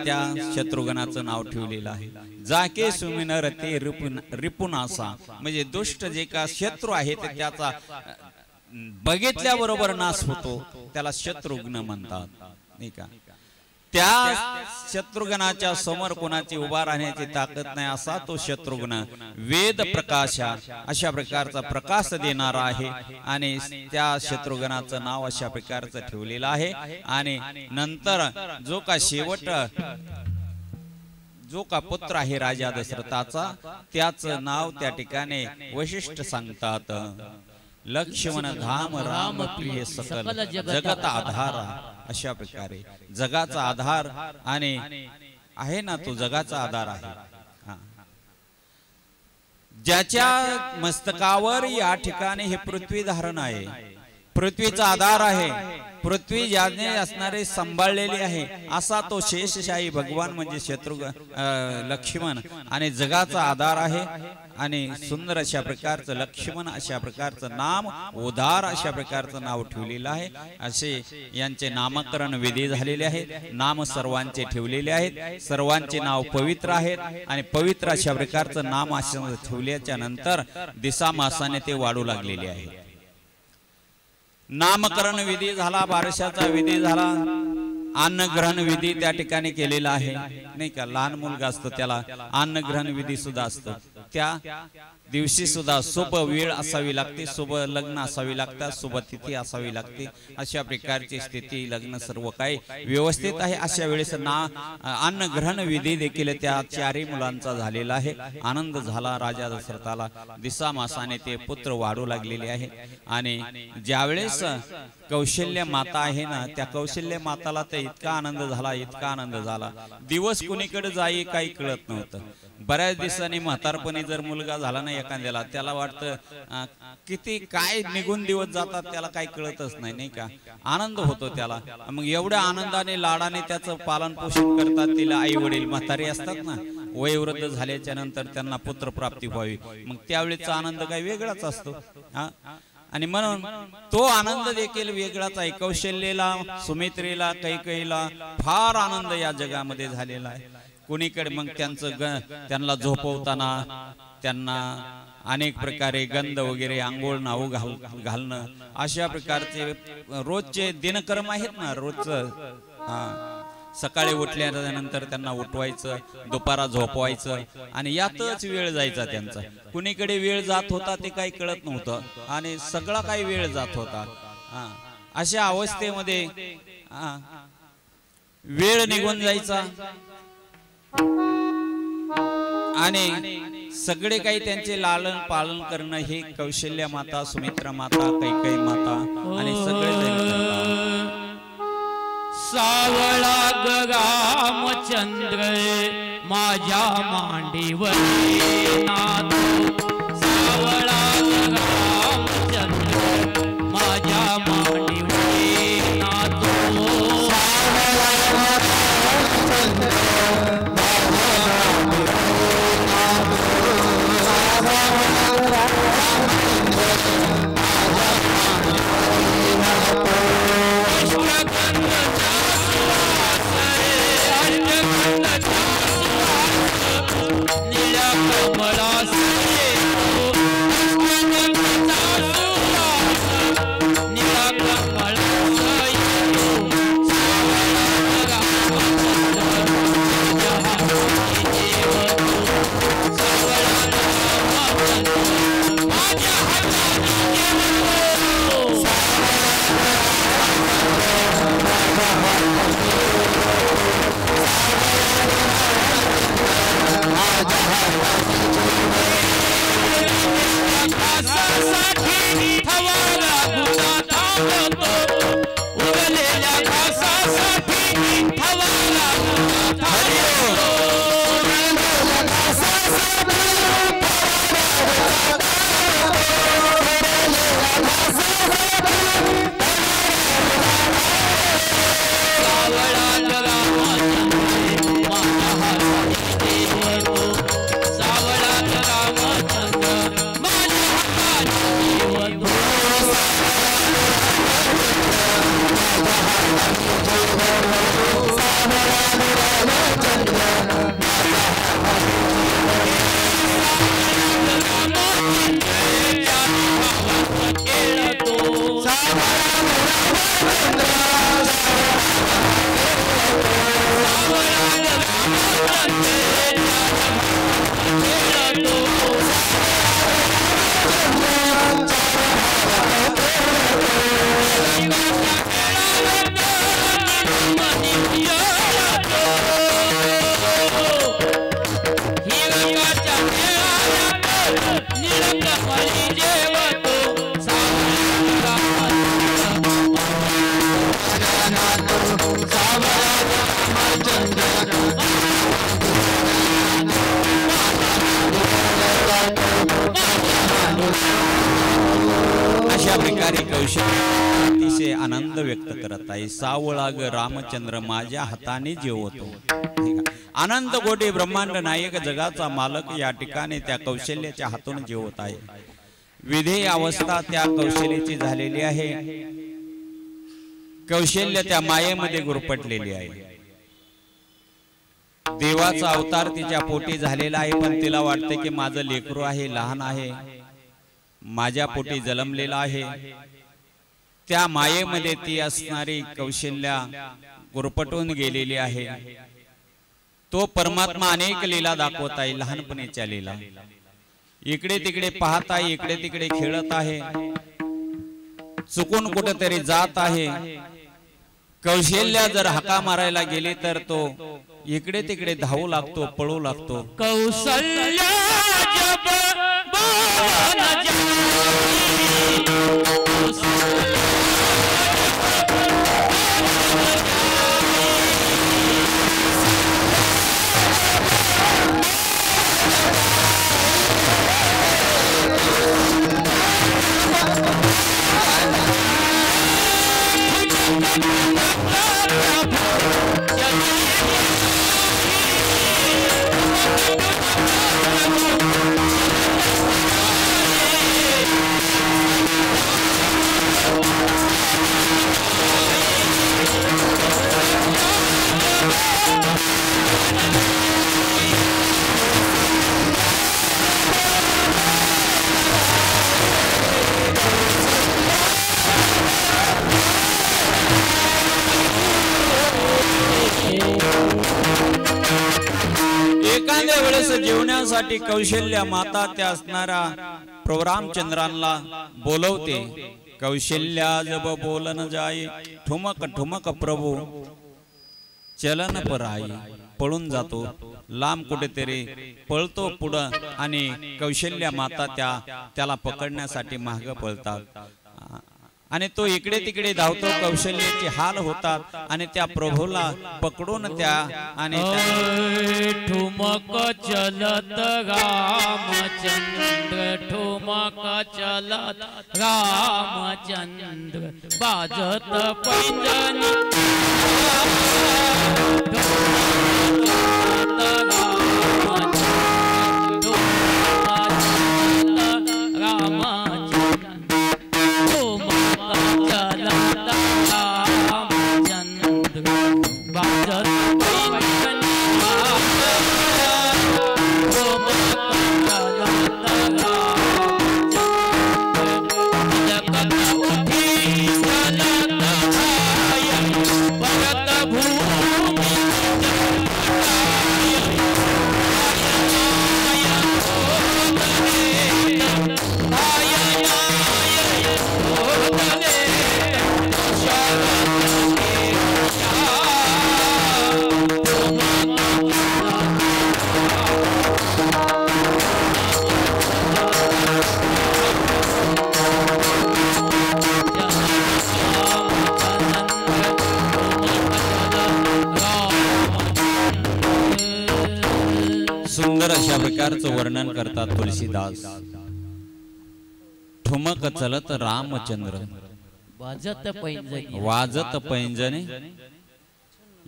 त्या शत्रुघ्नाचं नाव ठेवलेलं आहे. जाके सुमिनर ते रिपुनासा, म्हणजे दुष्ट जे का शत्रू आहे ते त्याचा बघितल्याबरोबर नाश होतो, त्याला शत्रुघ्न म्हणतात नाही का. त्या शत्रुघ्नाच्या समोर कोणाची उभा राहण्याची ताकद नाही असा तो शत्रुघ्न वेद प्रकाशा अशा प्रकारचा प्रकाश देणारा आहे. आणि त्या शत्रुघ्नाचं नाव अशा प्रकारचं ठेवलेलं आहे. आणि नंतर जो का शेवट जो का पुत्र आहे राजा दशरथाचा, त्याचं नाव त्या ठिकाणी वशिष्ठ सांगतात. लक्ष्मण धाम राम प्रिय सकल जगत आधार, अशा प्रकारे जगाचा आधार आणि आहे ना, तो जगाचा आधार आहे. ज्याच्या मस्तकावर या ठिकाणी हे पृथ्वी धारण आहे, पृथ्वीचा आधार आहे, पृथ्वी ज्याने असणारे सांभाळलेली आहे असा तो शेषशाही भगवान म्हणजे लक्ष्मण आणि जगाचा आधार आहे. आणि सुंदर अशा प्रकारचं लक्ष्मण अशा प्रकारचं नाम, उदार अशा प्रकारचं नाव ठेवलेलं आहे. असे यांचे नामकरण विधी झालेले आहेत. नाम सर्वांचे ठेवलेले आहेत, सर्वांचे नाव पवित्र आहेत. आणि पवित्र अशा प्रकारचं नाम असं ठेवल्याच्या नंतर दिसा मासाने ते वाढू लागलेले आहे. नामकरण विधी झाला, बारशाचा विधी झाला, अन्न ग्रहण विधी त्या ठिकाणी केलेला आहे नाही का. लहान मुलगा असतो त्याला अन्न ग्रहण विधी सुद्धा असतो. त्या दिवशी सुद्धा शुभ वेळ असावी लागते, शुभ लग्न असावी लागतात, शुभ तिथी असावी लागते. अशा प्रकारची स्थिती, लग्न सर्व काही व्यवस्थित आहे. अशा वेळेस अन्न ग्रहण विधी देखील त्या चारही मुलांचा झालेला आहे. आनंद झाला राजा दशरथाला. दिसा मासाने ते पुत्र वाढू लागलेले आहे. आणि ज्यावेळेस कौशल्य माता आहे ना, त्या कौशल्य माताला तर इतका आनंद झाला, इतका आनंद झाला, दिवस कुणीकडे जाई काही कळत नव्हतं. बऱ्याच दिवसांनी म्हातारपणी जर मुलगा झाला ना एखाद्याला, त्याला वाटतं किती काय निघून दिवस जातात त्याला काही कळतच नाही, नाही का. आनंद होतो त्याला. मग एवढ्या आनंदाने लाडाने त्याचं पालन पोषण करतात. तिला आई वडील म्हातारे असतात ना, वयोवृद्ध झाल्याच्या नंतर त्यांना पुत्रप्राप्ती व्हावी, मग त्यावेळेचा आनंद काही वेगळाच असतो. आणि म्हणून तो आनंद देखील वेगळाच आहे. कौशल्येला, सुमित्रेला, कैकेयीला फार आनंद या जगामध्ये झालेला आहे. कुणीकडे मग त्यांना झोपवताना त्यांना अनेक प्रकारे गंध वगैरे, आंघोळ नाऊ घालणं, अशा प्रकारचे रोजचे दिनक्रम आहेत ना. रोजचं सकाळी उठल्यानंतर त्यांना उठवायचं, दुपारा झोपवायचं, आणि यातच वेळ जायचा त्यांचा. कुणीकडे वेळ जात होता ते काही कळत नव्हतं, आणि सगळा काही वेळ जात होता. अशा अवस्थेमध्ये वेळ निघून जायचा, आणि सगळे काही त्यांचे लालन पालन करणं हे कौशल्य माता, सुमित्रा माता, कैकेयी माता आणि सगळे. सावळा रामचंद्र माझ्या मांडीवर नातो, सावळा रामचंद्र माझ्या मांडीवर नातो. अशा प्रकारे कौशल्य अतिशय आनंद व्यक्त करत आहे. सावळा ग रामचंद्र माझ्या हाताने जेवतो. आनंद गोटे ब्रह्मांड नायक जगाचा मालक या ठिकाणी त्या कौशल्याच्या हातून जेवत आहे. विधेय अवस्था त्या कौशल्याची झालेली आहे. कौशल्य त्या मायेमध्ये गुरफटलेली आहे. देवाचा अवतार तिच्या पोटी झालेला आहे, पण तिला वाटते की माझं लेकरू आहे, लहान आहे, माझ्या पोटी जन्मलेला आहे. त्या मायेमध्ये ती असणारी कौशल्या गुरफटून गेलेली आहे. तो परमात्मा अनेक लीला दाखवत आहे, लहानपणीच्या लीला. इकडे तिकडे पाहत आहे, इकडे तिकडे खेळत आहे, चुकून कुठेतरी जात आहे. कौशल्या जर हाका मारायला गेली तर तो इकडे तिकडे धावू लागतो, पळू लागतो. कौशल्य जब बोल एखाद्या वेळेस जेवण्यासाठी कौशल्या माता त्या असणारा प्रभू रामचंद्रांना बोलवते. कौशल्या जब बोलन जाई, ठुमक ठुमक प्रभू चलन पर आई. पळून जातो, लांब कुठेतरी पळतो पुढं आणि कौशल्या माता त्याला पकडण्यासाठी मागे पळतात आणि तो इकडे तिकडे धावतो. कौशल्याचे हाल होतात आणि त्या प्रभूला पकडून त्या आणि ठुमक चलत रामचंद्र, ठुमक चलत रामचंद्र, बाजत पैंजन सुंदर अशा प्रकारचं वर्णन करतात तुलसीदास. ठुमक चलत रामचंद्र, वाजत पैंजनी, वाजत पैंजने.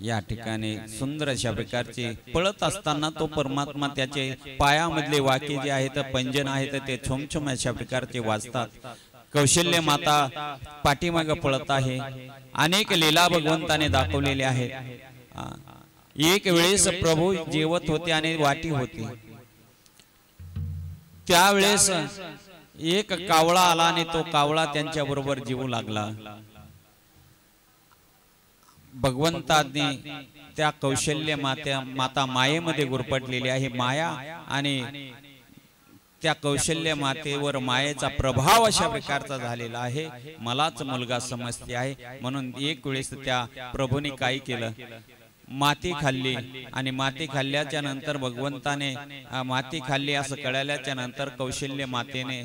या ठिकाणी सुंदर अशा प्रकारचे पळत असताना तो परमात्मा त्याचे पायामधले वाके जे आहेत पैंजन आहेत ते छोमछोम अशा प्रकारचे वाजतात. कौशल्य माता पाठीमागे पळत आहे. अनेक लीला भगवंताने दाखवलेल्या आहेत. एक वेळेस प्रभू जेवत होते आणि वाटी होती. त्यावेळेस एक कावळा आला आणि तो कावळा त्यांच्या बरोबर जीवू लागला. भगवंतांनी त्या कौशल्य माता मायेमध्ये गुरफटलेली आहे. माया आणि त्या कौशल्य मातेवर मायेचा प्रभाव अशा प्रकारचा झालेला आहे. मलाच मुलगा समजते आहे म्हणून एक वेळेस त्या प्रभूने काय केलं, माती खाल्ली आणि माती खाल्ल्याच्या नंतर भगवंताने माती खाल्ली असं कळल्याच्या नंतर कौशल्य मातेने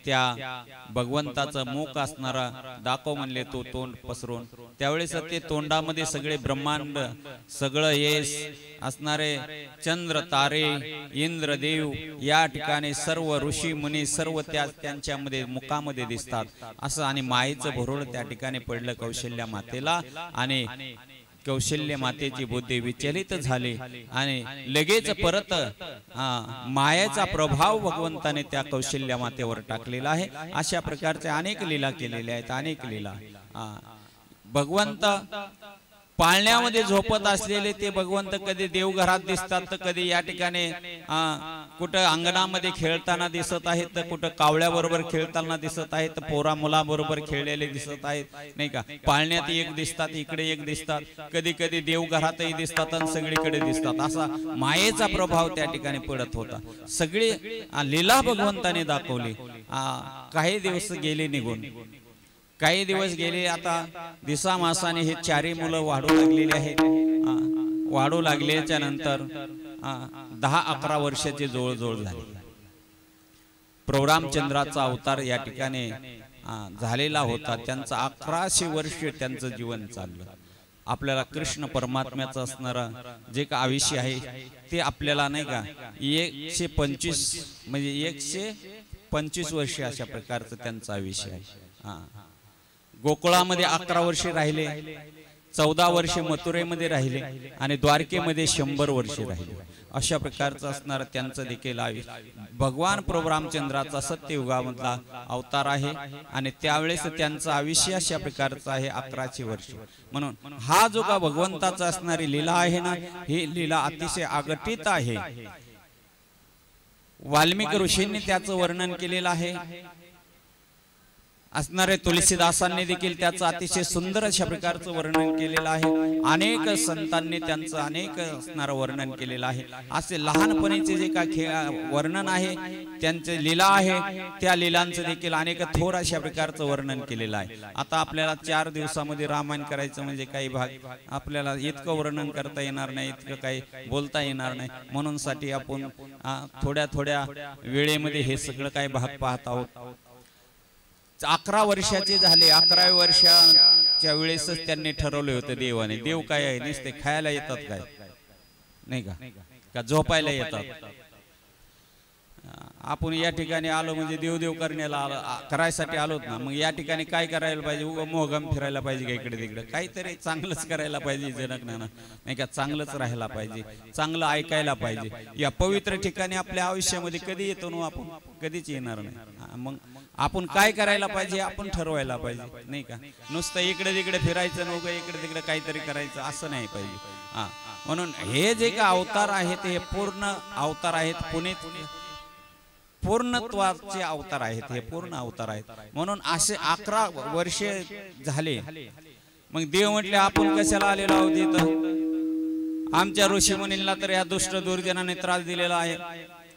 त्या भगवंताचं मुख असणारा दाखव म्हणले तो तोंड पसरून. त्यावेळेस ते तोंडामध्ये सगळे ब्रह्मांड सगळं यश असणारे चंद्र तारे इंद्रदेव या ठिकाणी सर्व ऋषी मुनी सर्व त्यांच्यामध्ये मुखामध्ये दिसतात असं. आणि मायेचं भरोळ त्या ठिकाणी पडलं कौशल्य मातेला आणि कौशल्य मातेची बुद्धी विचलित झाली आणि लगेच परत मायाचा प्रभाव भगवंताने त्या कौशल्य मातेवर टाकलेला आहे. अशा प्रकारच्या अनेक लीला केलेल्या आहेत. अनेक लीला भगवंत पाळण्यामध्ये झोपत असलेले ते भगवंत कधी देवघरात दिसतात तर कधी या ठिकाणी कुठं अंगणामध्ये खेळताना दिसत आहेत, तर कुठं कावळ्याबरोबर खेळताना दिसत आहेत, पोरा मुलाबरोबर खेळलेले दिसत आहेत नाही का. पाळण्यात एक दिसतात, इकडे एक दिसतात, कधी कधी देवघरातही दिसतात आणि सगळीकडे दिसतात. असा मायेचा प्रभाव त्या ठिकाणी पडत होता. सगळी लीला भगवंताने दाखवली. काही दिवस गेले निघून, काही दिवस गेले. आता दिसा मासाने हे चारी मुलं वाढू लागलेली आहेत. वाढू लागल्याच्या नंतर 10-11 वर्षाची जवळजवळ झाली. प्रभू रामचंद्राचा अवतार या ठिकाणी झालेला होता. त्यांचं 1100 वर्ष त्यांचं जीवन चाललं. आपल्याला कृष्ण परमात्म्याचं असणारं जे का आयुष्य आहे ते आपल्याला नाही का 125 म्हणजे 125 वर्ष अशा प्रकारचं त्यांचं आयुष्य आहे. गोकुळामध्ये 11 वर्षे राहिले, 14 वर्षे मथुरेमध्ये राहिले आणि द्वारकेमध्ये 100 वर्षे राहिले. अशा प्रकारचं असणारं त्यांचं देखील आयुष्य. भगवान प्रभू रामचंद्राचा सत्ययुगामधला अवतार आहे आणि त्यावेळेस त्यांचं आयुष्य अशा प्रकारचं आहे 1100 वर्ष. म्हणून हा जो का भगवंताचा असणारी लीला आहे ना, ही लीला अतिशय अगटित आहे. वाल्मिकी ऋषींनी त्याचं वर्णन केलेलं आहे. असणारे तुलसीदासांनी देखील त्याचं अतिशय सुंदर अशा प्रकारचं वर्णन केलेलं आहे. अनेक संतांनी त्यांचं अनेक असणारं वर्णन केलेलं आहे. असे लहानपणीचे जे का वर्णन आहे, त्यांचे लीला आहे, त्या लीलांचं देखील अनेक थोर अशा प्रकारचं वर्णन केलेलं आहे. आता आपल्याला 4 दिवसामध्ये रामायण करायचं म्हणजे काही भाग आपल्याला इतकं वर्णन करता येणार नाही, इतकं काही बोलता येणार नाही. म्हणून साठी आपण थोड्या थोड्या वेळेमध्ये हे सगळं काही भाग पाहत आहोत. 11 वर्षाचे झाले. 11व्या वर्षाच्या वेळेसच त्यांनी ठरवले होते देवाने. देव काय आहे, नुसते खायला येतात काय नाही का झोपायला येतात. आपण या ठिकाणी आलो म्हणजे देवदेव करायसाठी आलोत ना, मग या ठिकाणी काय करायला पाहिजे, मोहगम फिरायला पाहिजे का इकडे तिकडे, काहीतरी चांगलंच करायला पाहिजे. जनक नाना नाही का, चांगलंच राहायला पाहिजे, चांगलं ऐकायला पाहिजे. या पवित्र ठिकाणी आपल्या आयुष्यामध्ये कधी येतो ना आपण, कधीच येणार नाही. मग आपण काय करायला पाहिजे आपण ठरवायला पाहिजे नाही का. नुसतं इकडे तिकडे फिरायचं नव्हतं, इकडे तिकडे काहीतरी करायचं असं नाही पाहिजे. म्हणून हे जे का अवतार आहेत हे पूर्ण अवतार आहेत, पूर्णत्वाचे अवतार आहेत, हे पूर्ण अवतार आहेत. म्हणून असे 11 वर्षे झाले. मग देव म्हटले आपण कशाला आलेलो आहोत इथं, आमच्या ऋषीमुनींना तर या दुष्ट दुर्जनाने त्रास दिलेला आहे,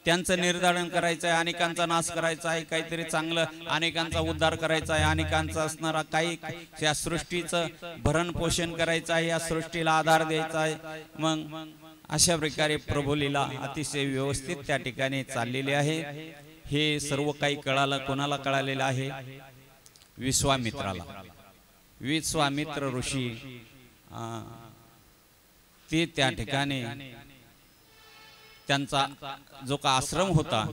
त्यांचं निर्धारण करायचं आहे, अनेकांचा नाश करायचा आहे, काहीतरी चांगलं अनेकांचा उद्धार करायचा आहे, अनेकांचा असणारा काही या सृष्टीचं भरण पोषण करायचं आहे, या सृष्टीला आधार द्यायचा आहे. मग अशा प्रकारे प्रभू लीला अतिशय व्यवस्थित त्या ठिकाणी चाललेली आहे. हे सर्व काही कळालं, कोणाला कळालेलं आहे, विश्वामित्राला. विश्वामित्र ऋषी ते त्या ठिकाणी त्यांचा जो का आश्रम होता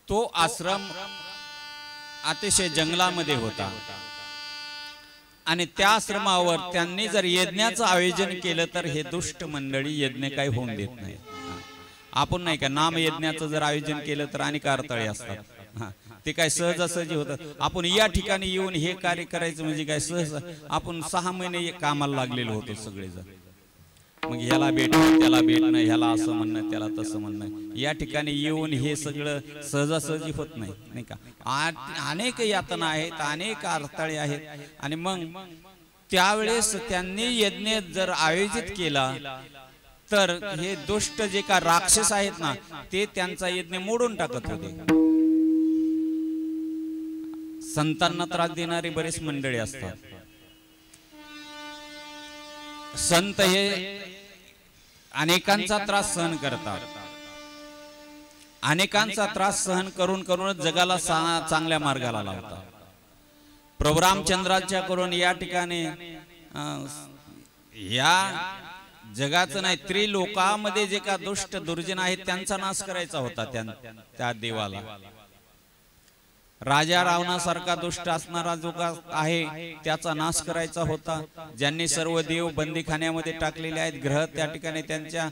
तो आश्रम अतिशय जंगलामध्ये होता आणि त्या आश्रमावर त्यांनी जर यज्ञाचं आयोजन केलं तर हे दुष्ट मंडळी यज्ञ काही होऊन देत नाही. आपण नाही का नाम यज्ञाचं जर आयोजन केलं तर अनेक अडथळे असतात, ते काय सहजासहजी होतात. आपण या ठिकाणी येऊन हे कार्य करायचं म्हणजे काय सहज आपण 6 महिने कामाला लागलेलो होतो सगळेजण. मग ह्याला भेटणं त्याला भेटणं, ह्याला असं म्हणणं त्याला तसं म्हणणं, या ठिकाणी येऊन हे सगळं सहजासहजी होत नाही नाही का. अनेक यातना आहेत, अनेक अडथळे आहेत. आणि मग त्यावेळेस त्यांनी यज्ञ जर आयोजित केला तर हे दुष्ट जे का राक्षस आहेत ना ते त्यांचा यज्ञ मोडून टाकत होते. संतांना त्रास देणारी बरेच मंडळी असतात. संत हे अनेकांचा त्रास सहन करतात, अनेकांचा त्रास सहन करून करूनच जगाला चांगल्या मार्गाला लावतात. प्रभू रामचंद्राच्या करून या ठिकाणी या जगाचं नाही त्रिलोकामध्ये जे का दुष्ट दुर्जन आहेत त्यांचा नाश करायचा होता त्या देवाला. राजा रावणासारखा दुष्ट असणारा जो का आहे त्याचा नाश करायचा होता. ज्यांनी सर्व देव बंदीखान्यामध्ये टाकलेले आहेत, ग्रह त्या ठिकाणी त्यांच्या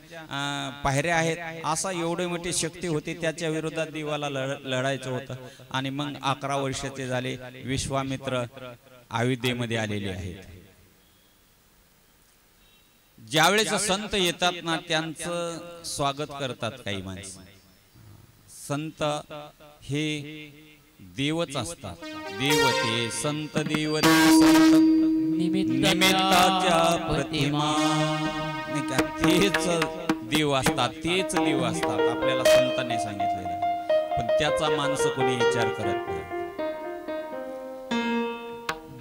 पायऱ्या आहेत, असा एवढी मोठी शक्ती होती, त्याच्या विरोधात देवाला लढायचं होतं. आणि मग 11 वर्षाचे झाले. विश्वामित्र अयोध्येमध्ये आलेले आहेत. ज्यावेळेस संत येतात ना त्यांचं स्वागत करतात काही माणसं. संत हे देवच असतात. देवते संत देवते संत निमित्ताच्या प्रतिमा नाही का, तेच देव असतात, तेच देव असतात. आपल्याला संतांनी सांगितलेलं, पण त्याचा माणसं कोणी विचार करत नाही.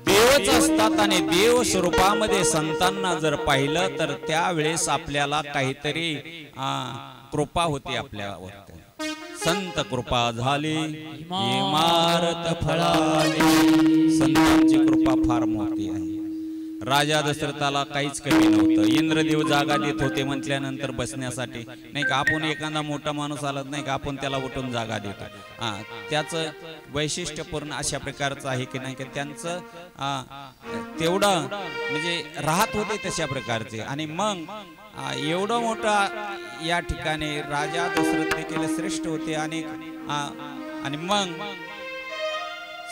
देवच असतात आणि देव स्वरूपामध्ये संतांना जर पाहिलं तर त्यावेळेस आपल्याला काहीतरी कृपा होती आपल्यावर. संत कृपा झाली इमारत फळाली. संतांची कृपा फार मोठी आहे. राजा दशरथाला काहीच कमी नव्हतं. इंद्रदेव जागा देत होते म्हटल्यानंतर बसण्यासाठी नाही का. आपण एखादा मोठा माणूस आला नाही का, आपण त्याला उठून जागा देतो. त्याचं वैशिष्ट्यपूर्ण अशा प्रकारचं आहे की नाही की त्यांचं तेवढं म्हणजे राहत होते तशा प्रकारचे. आणि मग एवढं मोठा या ठिकाणी राजा दशरथ देखील श्रेष्ठ होते. आणि मग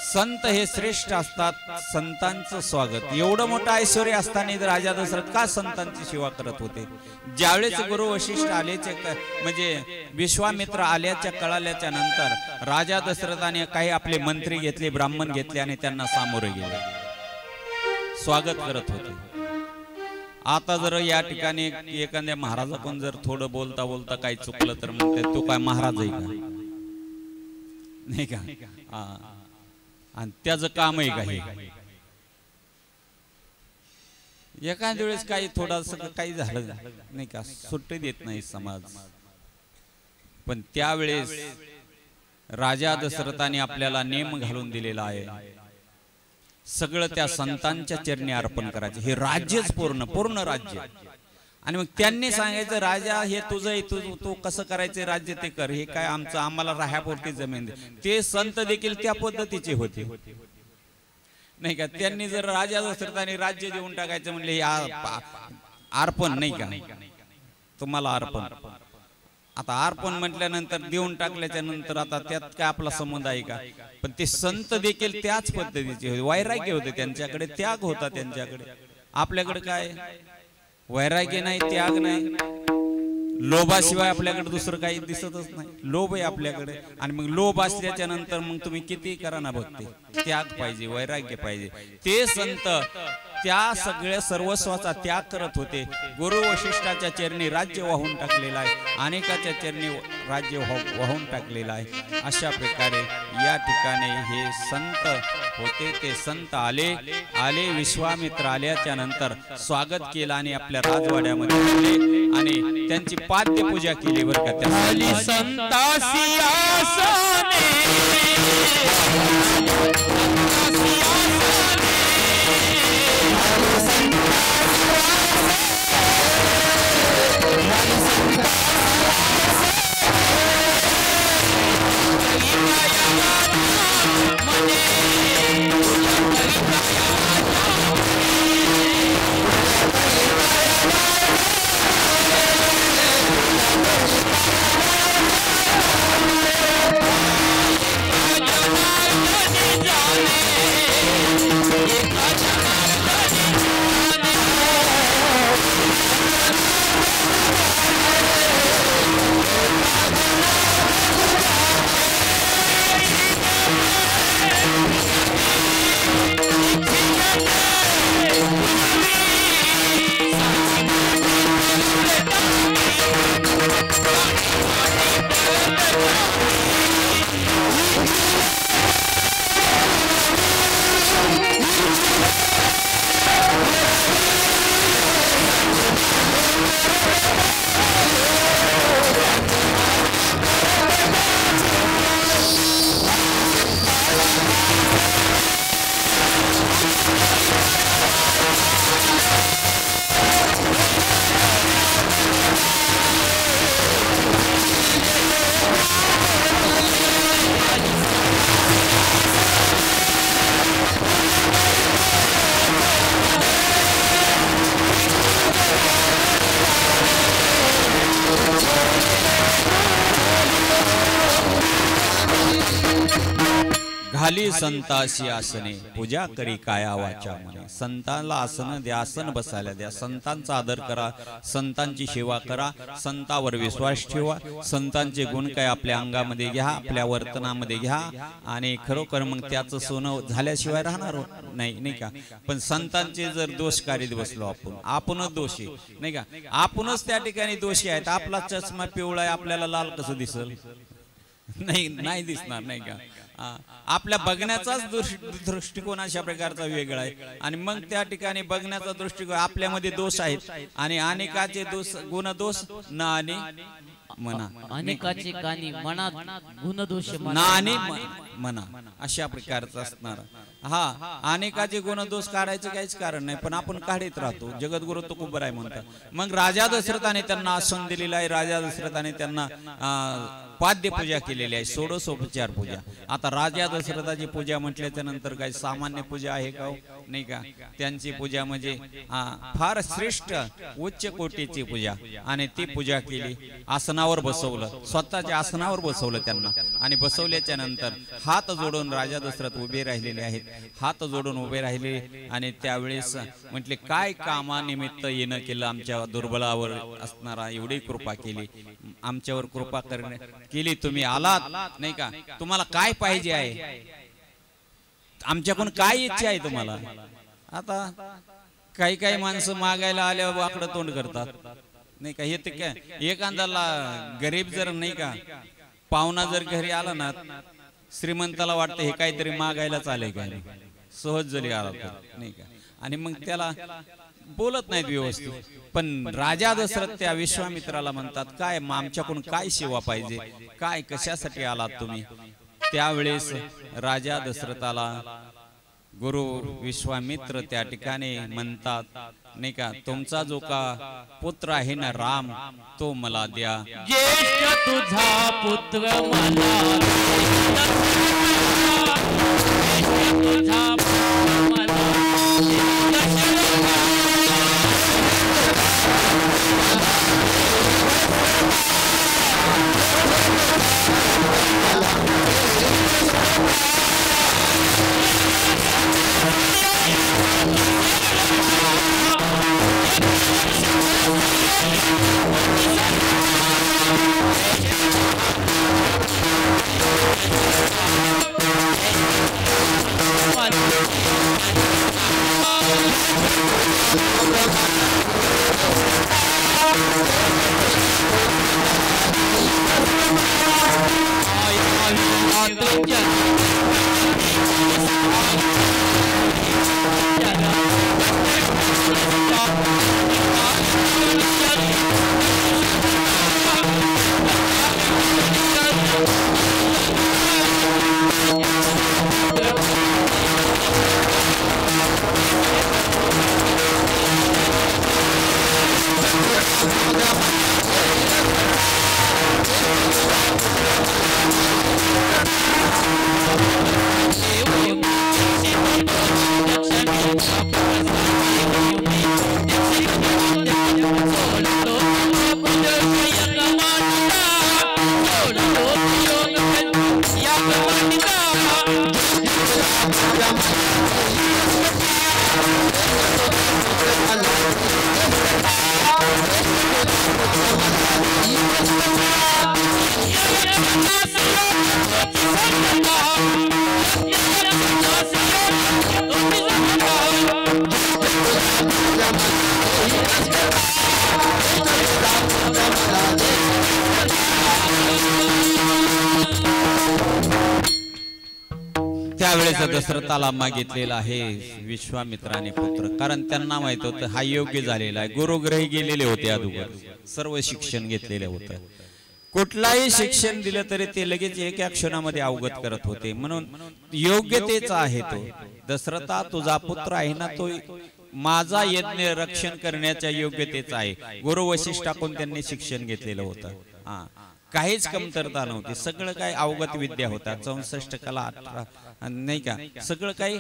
संत हे श्रेष्ठ असतात. संतांचं स्वागत एवढं मोठं ऐश्वर्य असताना राजा दशरथ का संतांची सेवा करत होते. ज्यावेळेस गुरु वशिष्ठ आल्याचे म्हणजे विश्वामित्र आल्याच्या कळाल्याच्या नंतर राजा दशरथाने काही आपले मंत्री घेतले, ब्राह्मण घेतले आणि त्यांना सामोरे गेले, स्वागत करत होते. आता जर या ठिकाणी एखाद्या महाराजाकडून जर थोडं बोलता बोलता काही चुकलं तर म्हणते तो काय महाराज आहे का, नाही का. आणि त्याचं काम आहे काही. एखाद्या वेळेस काही थोडस काही झालं नाही का, सुट्टी देत नाही समाज. पण त्यावेळेस राजा दशरथाने आपल्याला नेम घालून दिलेला आहे. सगळं त्या संतांच्या चरणी अर्पण करायचे. हे राज्यच पूर्ण राज्य. आणि मग त्यांनी सांगायचं राजा हे तुझं तू कसं करायचं राज्य ते कर, हे काय आमचं आम्हाला राहण्यापुरती जमीन दे. ते संत देखील त्या पद्धतीचे होते नाही का. त्यांनी जर राजा दशरथाने राज्य देऊन टाकायचं म्हणले अर्पण नाही का, तुम्हाला अर्पण. आता अर्पण म्हटल्यानंतर देऊन टाकल्याच्या नंतर आता त्यात काय आपला संबंध आहे का. पण ते संत देखील त्याच पद्धतीचे होते. वैराग्य होते त्यांच्याकडे, त्याग होता त्यांच्याकडे. आपल्याकडे काय वैराग्य नाही, त्याग नाही. लोभाशिवाय आपल्याकडे दुसरं काही दिसतच नाही. लोभ आहे आपल्याकडे. आणि मग लोभ असल्याच्या नंतर मग तुम्ही किती करा ना भक्ती, त्याग पाहिजे, वैराग्य पाहिजे. ते संत त्या सगळ्या सर्वस्वाचा त्याग करत होते. गुरु वशिष्ठाच्या चरणी राज्य वाहून टाकलेलं आहे, अनेकाच्या चरणी राज्य वाहून टाकलेलं आहे. अशा प्रकारे या ठिकाणी हे संत होते. ते संत आले विश्वामित्र आल्याच्या नंतर स्वागत केलं आणि आपल्या राजवाड्यामध्ये आले आणि त्यांची पाद्यपूजा केली बरं का. त्या संतासी आसने जाने घाली संताशी आसने पूजा करी काया वाचा म्हणे. संतांना आसन द्या, आसन बसायला द्या, संतांचा आदर करा, संतांची सेवा करा, संतांवर विश्वास ठेवा, संतांचे गुण काय आपल्या अंगामध्ये घ्या, आपल्या वर्तनामध्ये घ्या आणि खरोखर मग त्याचं सोनं झाल्याशिवाय राहणार नाही, नाही का. पण संतांचे जर दोष काढीत बसलो आपणच दोषी, नाही का, आपणच त्या ठिकाणी दोषी आहेत. आपला चष्मा पिवळा आहे, आपल्याला लाल कसं दिसल, नाही दिसणार, नाही का. आपल्या बघण्याचाच दृष्टिकोन अशा प्रकारचा वेगळा आहे आणि मग त्या ठिकाणी बघण्याचा दृष्टिकोन आपल्यामध्ये दोष आहेत आणि अनेकाचे दोष गुणदोष ना आणि मना, अनेकाचे कानी मनात गुणदोष ना आणि मना अशा प्रकारचा असणार. हा, अनेकाचे गुणदोष काढायचं काहीच कारण नाही, पण आपण काढीत राहतो. जगद्गुरु तुकोबराय म्हणतात. मग राजा दशरथाने त्यांना आसन दिलेलं आहे, राजा दशरथाने त्यांना पाद्य पूजा केलेली आहे, षोडशोपचार पूजा. आता राजा दशरथाची पूजा म्हटल्याच्या नंतर काही सामान्य पूजा आहे का, नाही का. त्यांची पूजा म्हणजे फार श्रेष्ठ उच्च कोटीची पूजा आणि ती पूजा केली. आसनावर बसवलं, स्वतःच्या आसनावर बसवलं त्यांना आणि बसवल्याच्या नंतर हात जोडून राजा दशरथ उभे राहिलेले आहेत, हात जोडून उभे राहिले आणि त्यावेळेस म्हटले काय कामानिमित्त येणं केलं, आमच्या दुर्बलावर असणारा एवढी कृपा केली, आमच्यावर कृपा केली, तुम्ही आलात, नाही का. तुम्हाला काय पाहिजे आहे, आमच्याकडून काय इच्छा आहे तुम्हाला. आता काही काही माणसं मागायला आल्यावर वाकडं तोंड करतात, नाही का. हे ते काय एखाद्याला गरीब जर, नाही का, पाहुणा जर घरी आला ना, श्रीमंताला वाटतं हे काहीतरी मागायलाच आले काय, सहज जरी आला तर, नाही का. आणि मग त्याला बोलत नाहीत व्यवस्थित. पण राजा दशरथ त्या विश्वामित्राला म्हणतात काय आमच्याकडून काय सेवा पाहिजे, काय कशासाठी आलात तुम्ही. त्यावेळेस राजा दशरथाला गुरु विश्वामित्र त्या ठिकाणी म्हणतात, नाही का, तुमचा जो का पुत्र आहे ना राम, तो मला द्या. ज्येष्ठ तुझा पुत्र मला, तुझा पुत्र मला. त्यावेळेस दशरथाला मागितलेला आहे विश्वामित्राने पुत्र, कारण त्यांना माहित होतं हा योग्य झालेला आहे. गुरुग्रही गेलेले होते, अगोदर सर्व शिक्षण घेतलेले होते. कुठलाही शिक्षण दिलं तरी ते लगेच एका क्षणामध्ये अवगत करत होते. म्हणून योग्यतेचा आहे तो. दशरथा तुझा पुत्र आहे ना, तो माझा यज्ञ रक्षण करण्याच्या योग्यतेचा आहे. गुरु वशिष्ठाकडून त्यांनी शिक्षण घेतलेलं होतं. काहीच कमतरता नव्हती, सगळं काही अवगत विद्या होता. 64 कला 18, नाही का, सगळं काही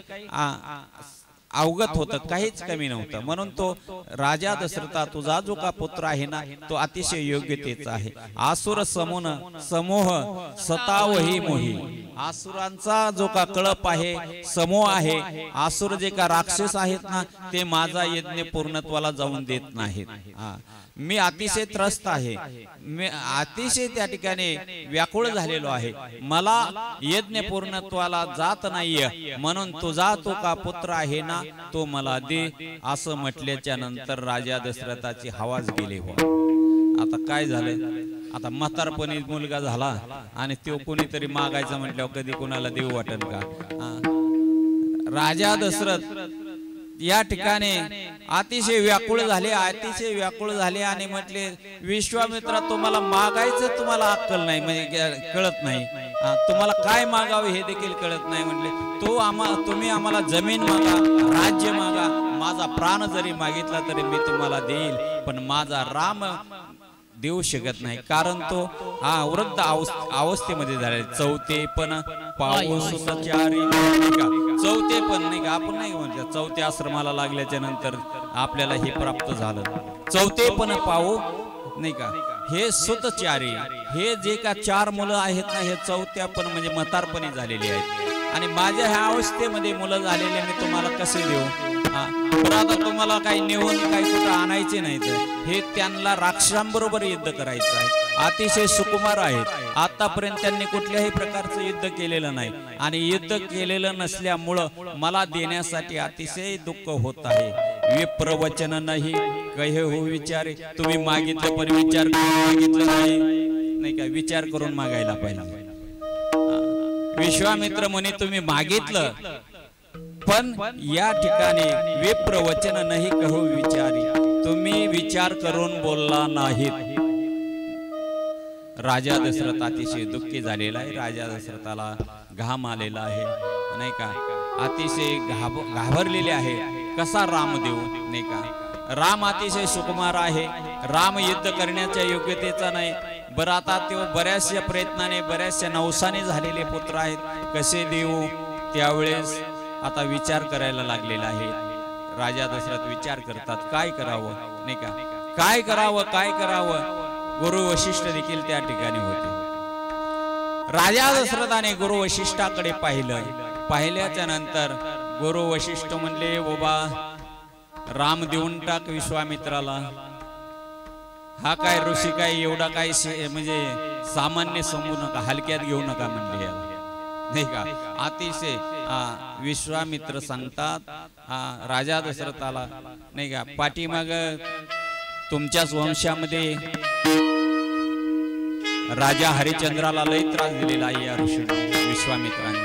अवगत होतं, काहीच कमी नव्हतं. म्हणून तो राजा दशरथा तुझा जो का पुत्र आहे ना तो अतिशय योग्यतेचा आहे. आसुर समूह सतावही मोही. आसुरांचा जो का कळप आहे, समूह आहे, आसुर जे का राक्षस आहेत ना ते माझा यज्ञ पूर्णत्वाला जाऊन देत नाहीत. मी अतिशय त्रस्त आहे, मी अतिशय त्या ठिकाणी व्याकुळ झालेलो आहे, मला यज्ञ पूर्णत्वाला जात नाहीये, म्हणून तुझा तो का पुत्र आहे ना तो मला दे असं म्हटल्याच्या नंतर राजा दशरथाची हवाच गेली. आता काय झालं, आता म्हातारपणी मुलगा झाला आणि तो कोणीतरी मागायचं म्हटल्यावर कधी कोणाला देऊ वाटेल का. राजा दशरथ या ठिकाणी अतिशय व्याकुळ झाले आणि म्हटले विश्वामित्रा तुम्हाला मागायचं तुम्हाला अक्कल नाही, म्हणजे कळत नाही, तुम्हाला काय मागावे हे देखील कळत नाही. म्हटले तुम्ही आम्हाला जमीन मागा, राज्य मागा, माझा प्राण जरी मागितला तरी मी तुम्हाला देईल, पण माझा राम देऊ शकत नाही, कारण तो वृद्ध अवस्थेमध्ये झाले. चौथे पण पाऊस चौथे पण नाही का, आपण नाही म्हणतो चौथ्या आश्रमाला लागल्याच्या नंतर आपल्याला हे प्राप्त झालं. चौथे पण पाहू नाही का, हे सुतचारी, हे जे का 4 मुलं आहेत ना हे चौथ्या पण म्हणजे म्हातारपणी झालेली आहेत, आणि माझ्या ह्या अवस्थेमध्ये मुलं झालेले मी तुम्हाला कसे देऊ. बरं आता तुम्हाला काही नेऊन काही कुठं आणायचे नाही, तर हे त्यांना राक्षसांबरोबर युद्ध करायचं आहे. अतिशय सुकुमार आहेत, आतापर्यंत त्यांनी कुठल्याही प्रकारचं युद्ध केलेलं नाही, आणि युद्ध केलेलं नसल्यामुळं मला देण्यासाठी अतिशय दुःख होत आहे. विप्रवचन नाही कहे हो विचारे. तुम्ही मागितलं पण विचार करून मागितलं नाही का, विचार करून मागायला पाहिजे. विश्वामित्र मुनी तुम्ही मागितलं पण या ठिकाणी विप्रवचन नाही कहो विचारी, तुम्ही विचार करून बोलला नाहीत. राजा दशरथ अतिशय दुःखी झालेला आहे, राजा दशरथाला घाम आलेला आहे नाही का, अतिशय घाबरलेले आहे. कसा राम देऊ नाही का, राम अतिशय सुकुमार आहे, राम युद्ध करण्याच्या योग्यतेचा नाही. बरं आता तो बऱ्याचशा प्रयत्नाने बऱ्याचशा नवसाने झालेले पुत्र आहेत, कसे देऊ. त्यावेळेस आता विचार करायला लागलेला आहे. राजा दशरथ विचार करतात काय करावं नाही का, काय करावं. गुरु वशिष्ठ देखील त्या ठिकाणी होते. राजा दशरथाने गुरु वशिष्ठाकडे पाहिल्याच्या नंतर गुरु वशिष्ठ म्हणले बाबा राम देऊन टाक विश्वामित्राला. हा काय ऋषी काय एवढा काय म्हणजे सामान्य समजू नका, हलक्यात घेऊ नका म्हणले याला नाही का. अतिशय विश्वामित्र सांगतात राजा दशरथाला नाही का, पाठीमाग तुमच्याच वंशामध्ये राजा हरिश्चंद्राला लय त्रास दिलेला आहे या ऋषीने विश्वामित्राने.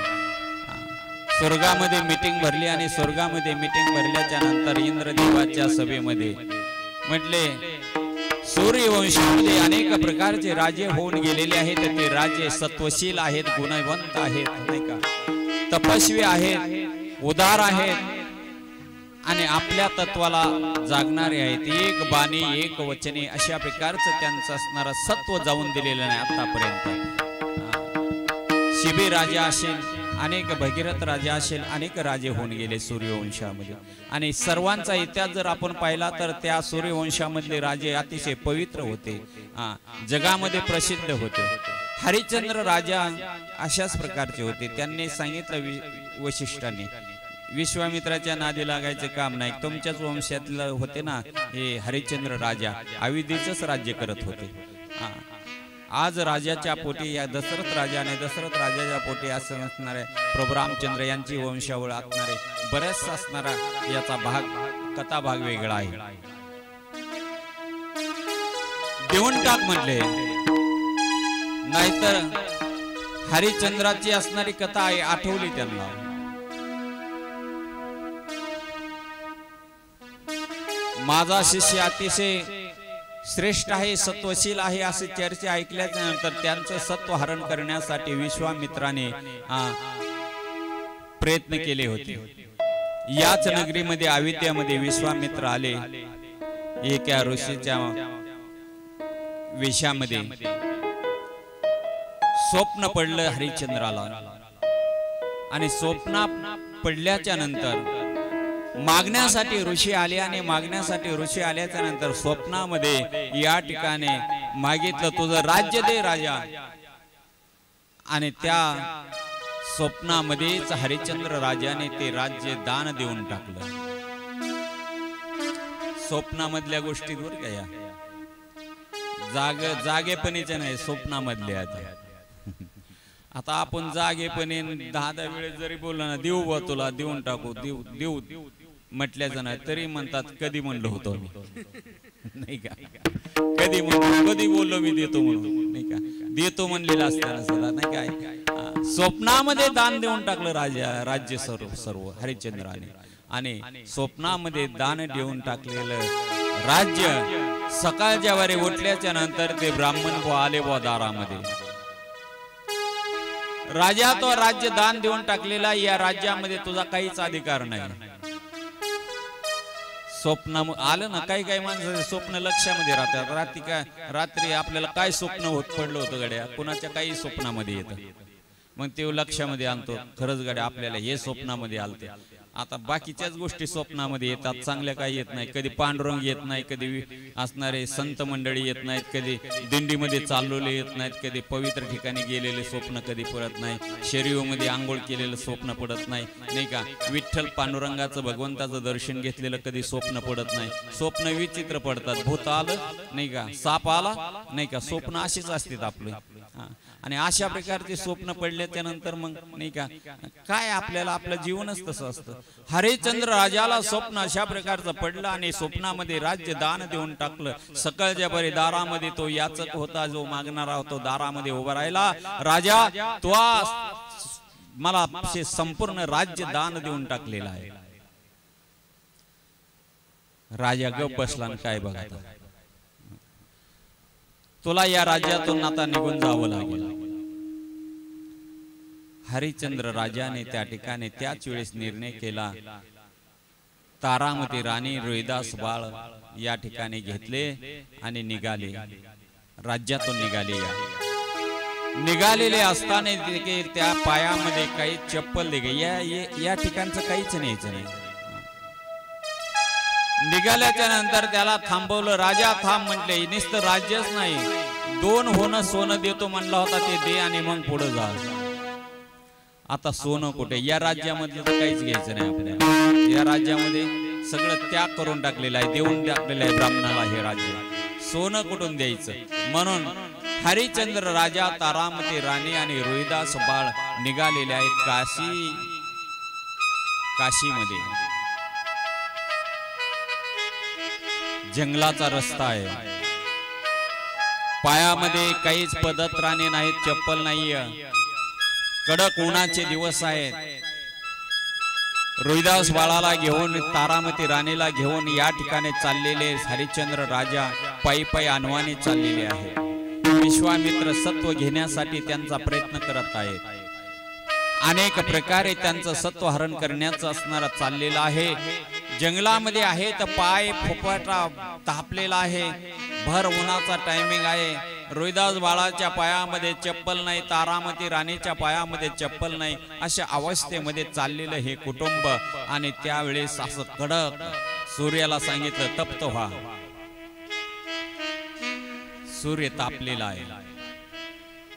स्वर्गामध्ये मीटिंग भरली आणि स्वर्गामध्ये मीटिंग भरल्याच्या नंतर इंद्रदेवाच्या सभेमध्ये म्हटले सूर्यवंशामध्ये अनेक प्रकारचे राजे होऊन गेलेले आहेत, ते राजे सत्वशील आहेत, गुणवंत आहेत नाही का, तपस्वी आहेत, उदार आहेत आणि आपल्या तत्वाला जागणारे आहेत. एक बाणी एक वचने अशा प्रकारचं त्यांचं असणारं सत्व जाऊन दिलेलं नाही आतापर्यंत. शिबी राजा असेल, अनेक भगीरथ राजा असेल, अनेक राजे होऊन गेले सूर्यवंशामध्ये, आणि सर्वांचा इतिहास जर आपण पाहिला तर त्या सूर्यवंशामधले राजे अतिशय पवित्र होते, जगामध्ये प्रसिद्ध होते. हरिश्चंद्र राजा अशाच प्रकारचे होते. त्यांनी सांगितलं वशिष्ठांनी विश्वामित्राच्या नादी लागायचे काम नाही, तुमच्याच वंशातलं होते ना हे हरिश्चंद्र राजा, अविधीचंच राज्य करत होते. आज राजाच्या पोटी या दशरथ राजाने दशरथ राजाच्या पोटी असं असणारे प्रभू रामचंद्र यांची वंशावळ असणारे बरेचसा असणारा याचा कथा भाग वेगळा आहे. देऊन टाक म्हटले, नाहीतर हरिश्चंद्राची असणारी कथा आहे आठवली त्यांना. माझा शिष्य अतिशय श्रेष्ठ आहे, सत्वशील आहे अशी चर्चा ऐकल्याच्या नंतर त्यांचं सत्व हरण करण्यासाठी विश्वामित्राने प्रयत्न केले होते. याच नगरीमध्ये अविद्यामध्ये विश्वामित्र आले. एका ऋषीच्या वेशामध्ये स्वप्न पडलं हरिश्चंद्राला, आणि स्वप्न पडल्याच्या नंतर मागण्यासाठी ऋषी आले आणि मागण्यासाठी ऋषी आल्याच्या नंतर स्वप्नामध्ये या ठिकाणी मागितलं तुझं राज्य दे राजा, आणि त्या स्वप्नामध्येच हरिश्चंद्र राजाने ते राज्य दान देऊन टाकलं. स्वप्नामधल्या गोष्टी दूर गया, जागेपणीच्या नाही, स्वप्नामधल्या. आता आपण जागेपणे 10 वेळेस जरी बोललो ना, देऊ बा तुला, देऊन टाकू, देऊ देऊ म्हटल्याचं नाही, तरी म्हणतात कधी म्हणलो होतो मी, नाही का? कधी बोललो मी देतो म्हणून, नाही का? देतो म्हणलेलं असताना सदा, नाही काय? स्वप्नामध्ये दान देऊन टाकलं राज्य सर्व हरिश्चंद्राने, आणि स्वप्नामध्ये दान देऊन टाकलेलं राज्य सकाळच्या वारे उठल्याच्या नंतर ते ब्राह्मण आले बुवा दारामध्ये. राजा तो राज्य दान देऊन टाकलेला, या राज्यामध्ये तुझा काहीच अधिकार नाही. स्वप्न आलं ना, काही काही माणसाचे स्वप्न लक्षामध्ये राहतात. रात्री आपल्याला काय स्वप्न पडलं होतं गड्या, कुणाच्या काही स्वप्नामध्ये येतं, मग ते लक्षामध्ये आणतो, खरंच गड्या आपल्याला हे स्वप्नामध्ये आलते. आता बाकीच्याच गोष्टी स्वप्नामध्ये येतात, चांगल्या काही येत नाही. कधी पांडुरंग येत नाही, कधी असणारे संत मंडळी येत नाहीत, कधी दिंडीमध्ये चाललेले येत नाहीत, कधी पवित्र ठिकाणी गेलेले स्वप्न कधी पडत नाही, शरीरामध्ये आंघोळ केलेलं स्वप्न पडत नाही, नाही का? विठ्ठल पांडुरंगाचं भगवंताचं दर्शन घेतलेलं कधी स्वप्न पडत नाही. स्वप्न विचित्र पडतात, भूत आलं नाही का, साप आला नाही का, स्वप्न अशीच असतात आपले. आणि अशा प्रकारचे स्वप्न पडल्याच्या नंतर मग नाही का काय आपल्याला आपलं जीवनच तसं असतं. हरिश्चंद्र राजाला स्वप्न अशा प्रकारचं पडलं आणि स्वप्नामध्ये राज्य दान देऊन टाकलं. सकाळच्या बरे दारामध्ये तो याचक होता, जो मागणारा होता, दारामध्ये उभा राहिला. राजा तो मला संपूर्ण राज्य दान देऊन टाकलेलं आहे. राजा गप बसला आणि काय बघा, तुला या राज्यातून आता निघून जावं लागेल. हरिश्चंद्र राजाने त्या ठिकाणी त्याच वेळेस निर्णय केला. तारामती राणी, रोहिदास बाळ या ठिकाणी घेतले आणि निघाले, राज्यातून निघालेले असताना त्या पायामध्ये काही चप्पल दे या ठिकाणचं काहीच न्यायचं नाही. निघाल्याच्या नंतर त्याला थांबवलं. राजा थांब म्हटले, नुसतं राज्यच नाही, 2 होणं सोनं देतो म्हणला होता, ते दे आणि मग पुढे जा. आता सोनं कुठे, या राज्यामध्ये तर काहीच घ्यायचं नाही आपल्याला. या राज्यामध्ये सगळं त्याग करून टाकलेलं आहे, देऊन टाकलेलं आहे ब्राह्मणाला हे राज्य. सोनं कुठून द्यायचं? म्हणून हरिश्चंद्र राजा, तारामती राणी आणि रोहिदास बाळ निघालेले आहेत काशीमध्ये. जंगलाचा रस्ता आहे, पायामध्ये काहीच पदत्राणे नाहीत, चप्पल नाहीये, कडक उन्हाचे दिवस आहेत. रोहिदास बाळाला घेऊन, तारामती राणीला घेऊन या ठिकाणी चाललेले हरिश्चंद्र राजा पायी अनवाणी चाललेले आहेत. विश्वामित्र सत्व घेण्यासाठी त्यांचा प्रयत्न करत आहेत. अनेक प्रकारे त्यांचं सत्व हरण करण्याचं असणारा चाललेला आहे. जंगलामध्ये आहे तर पाय फुफाटा तापलेला आहे, भर उन्हाचा टायमिंग आहे. रोहिदास बाळाच्या पायामध्ये चप्पल नाही, तारामती राणीच्या पायामध्ये चप्पल नाही, अशा अवस्थेमध्ये चाललेलं हे कुटुंब. आणि त्यावेळेस असं कडक सूर्याला सांगितलं तप्त व्हा. सूर्य तापलेला आहे,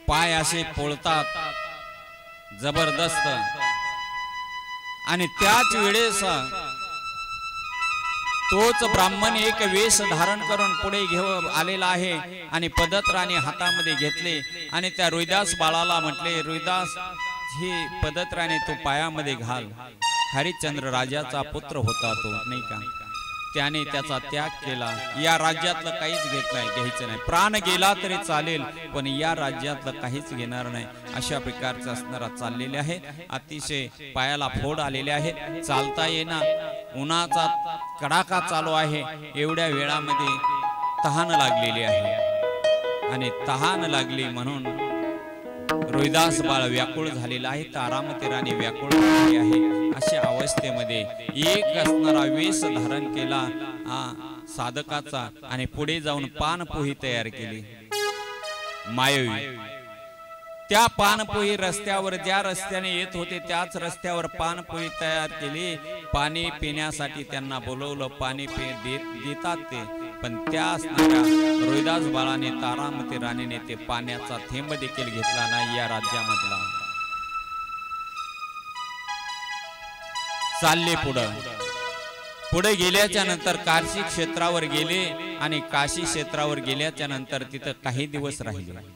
पाय असे पोळतात जबरदस्त. आणि त्याच वेळेस तोच ब्राह्मण एक वेश धारण करून पुढे घेऊन आलेला आहे आणि पदत्राणे हातामध्ये घेतले आणि त्या रोहिदास बाळाला म्हटले, रोहिदास ही पदत्राणे तू पायामध्ये घाल. हरिश्चंद्र राजाचा पुत्र होता तो, नाही का? त्याने त्याचा त्याग केला. या राज्यातलं काहीच घ्यायचं नाही, प्राण गेला तरी चालेल पण या राज्यातलं काहीच घेणार नाही, अशा प्रकारचं असणारा चाललेले आहे. अतिशय पायाला फोड आलेले आहे, चालता येईना, उन्हाचा कडाका चालू आहे. एवढ्या वेळामध्ये तहान लागलेली आहे आणि तहान लागली म्हणून रोहिदास बाळ व्याकुळ झालेला आहे, तारामती राणी व्याकुळ झालेली आहे. अशा अवस्थेमध्ये एक असणारा वेश धारण केला साधकाचा आणि पुढे जाऊन पानपोही तयार केली मायवी. त्या पानपोई रस्त्यावर ज्या रस्त्याने येत होते त्याच रस्त्यावर पानपोई तयार केली, पाणी पिण्यासाठी त्यांना बोलवलं, पाणी देतात ते, पण त्या असणाऱ्या रोहिदास बाळाने तारामती राणीने ते पाण्याचा थेंब देखील घेतला नाही या राज्यामधला. चालले पुढे गेल्याच्या नंतर काशी क्षेत्रावर गेले आणि काशी क्षेत्रावर गेल्याच्या नंतर तिथं काही दिवस राहिले.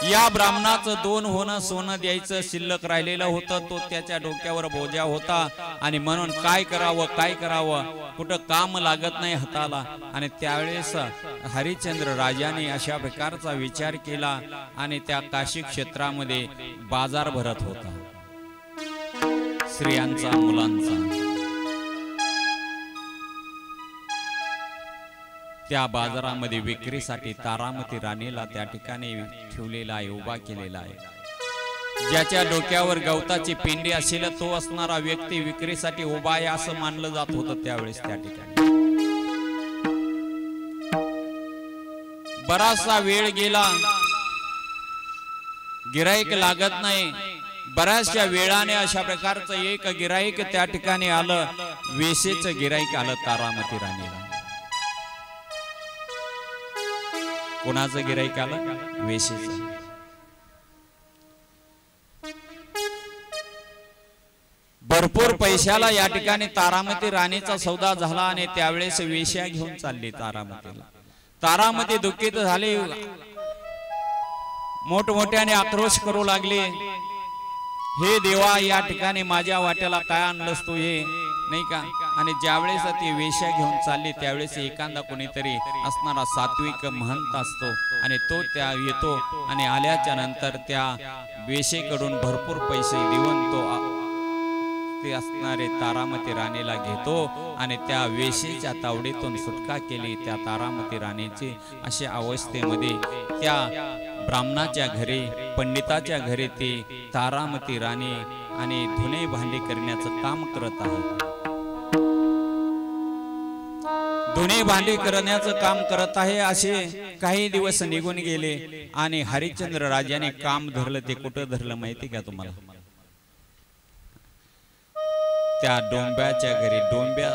या ब्राह्मणाचं 2 होणं सोनं द्यायचं शिल्लक राहिलेलं होतं, तो त्याच्या डोक्यावर बोजा होता आणि म्हणून काय करावं कुठं काम लागत नाही हाताला. आणि त्यावेळेस हरिश्चंद्र राजाने अशा प्रकारचा विचार केला आणि त्या काशी क्षेत्रामध्ये बाजार भरत होता स्त्रियांचा, मुलांचा. त्या बाजारामध्ये विक्रीसाठी तारामती राणीला त्या ठिकाणी ठेवलेला आहे, उभा केलेला आहे. ज्याच्या डोक्यावर गवताची पिंडी असेल तो असणारा व्यक्ती विक्रीसाठी उभा आहे असं मानलं जात होतं त्यावेळेस त्या ठिकाणी. बराचसा वेळ गेला, गिराईक लागत नाही. बऱ्याचशा वेळाने अशा प्रकारचं एक गिराईक त्या ठिकाणी आलं, वेशेचं गिराईक आलं तारामती राणीला. कोणाचं गिराईक आलं? वेशेचं. भरपूर पैशाला या ठिकाणी तारामती राणीचा सौदा झाला आणि त्यावेळेस वेश्या घेऊन चालली तारामतीला. तारामती दुःखित झाली, मोठमोठ्याने आक्रोश करू लागले, हे देवा या ठिकाणी माझ्या वाट्याला काय आणलंस तू हे, नाही का. आणि ज्यावेळेस ती वेश्या घेऊन चालली त्यावेळेस एखादा कोणीतरी असणारा सात्विक महंत असतो आणि तो त्या येतो आणि आल्याच्या नंतर त्या वेशेकडून भरपूर पैसे देऊन तो ते असणारे तारामती राणीला घेतो आणि त्या वेशेच्या तावडीतून सुटका केली त्या तारामती राणीची. अशा अवस्थेमध्ये त्या ब्राह्मणाच्या घरी, पंडिताच्या घरी ती तारामती राणी आणि धुणे भांडी करण्याचं काम करत आहे. धुणे भांडी करण्याचं काम करत आहे. असे काही दिवस निघून गेले आणि हरिश्चंद्र राजाने काम धरलं. ते कुठं धरलं माहिती का तुम्हाला? त्या डोंब्याच्या घरी. डोंब्या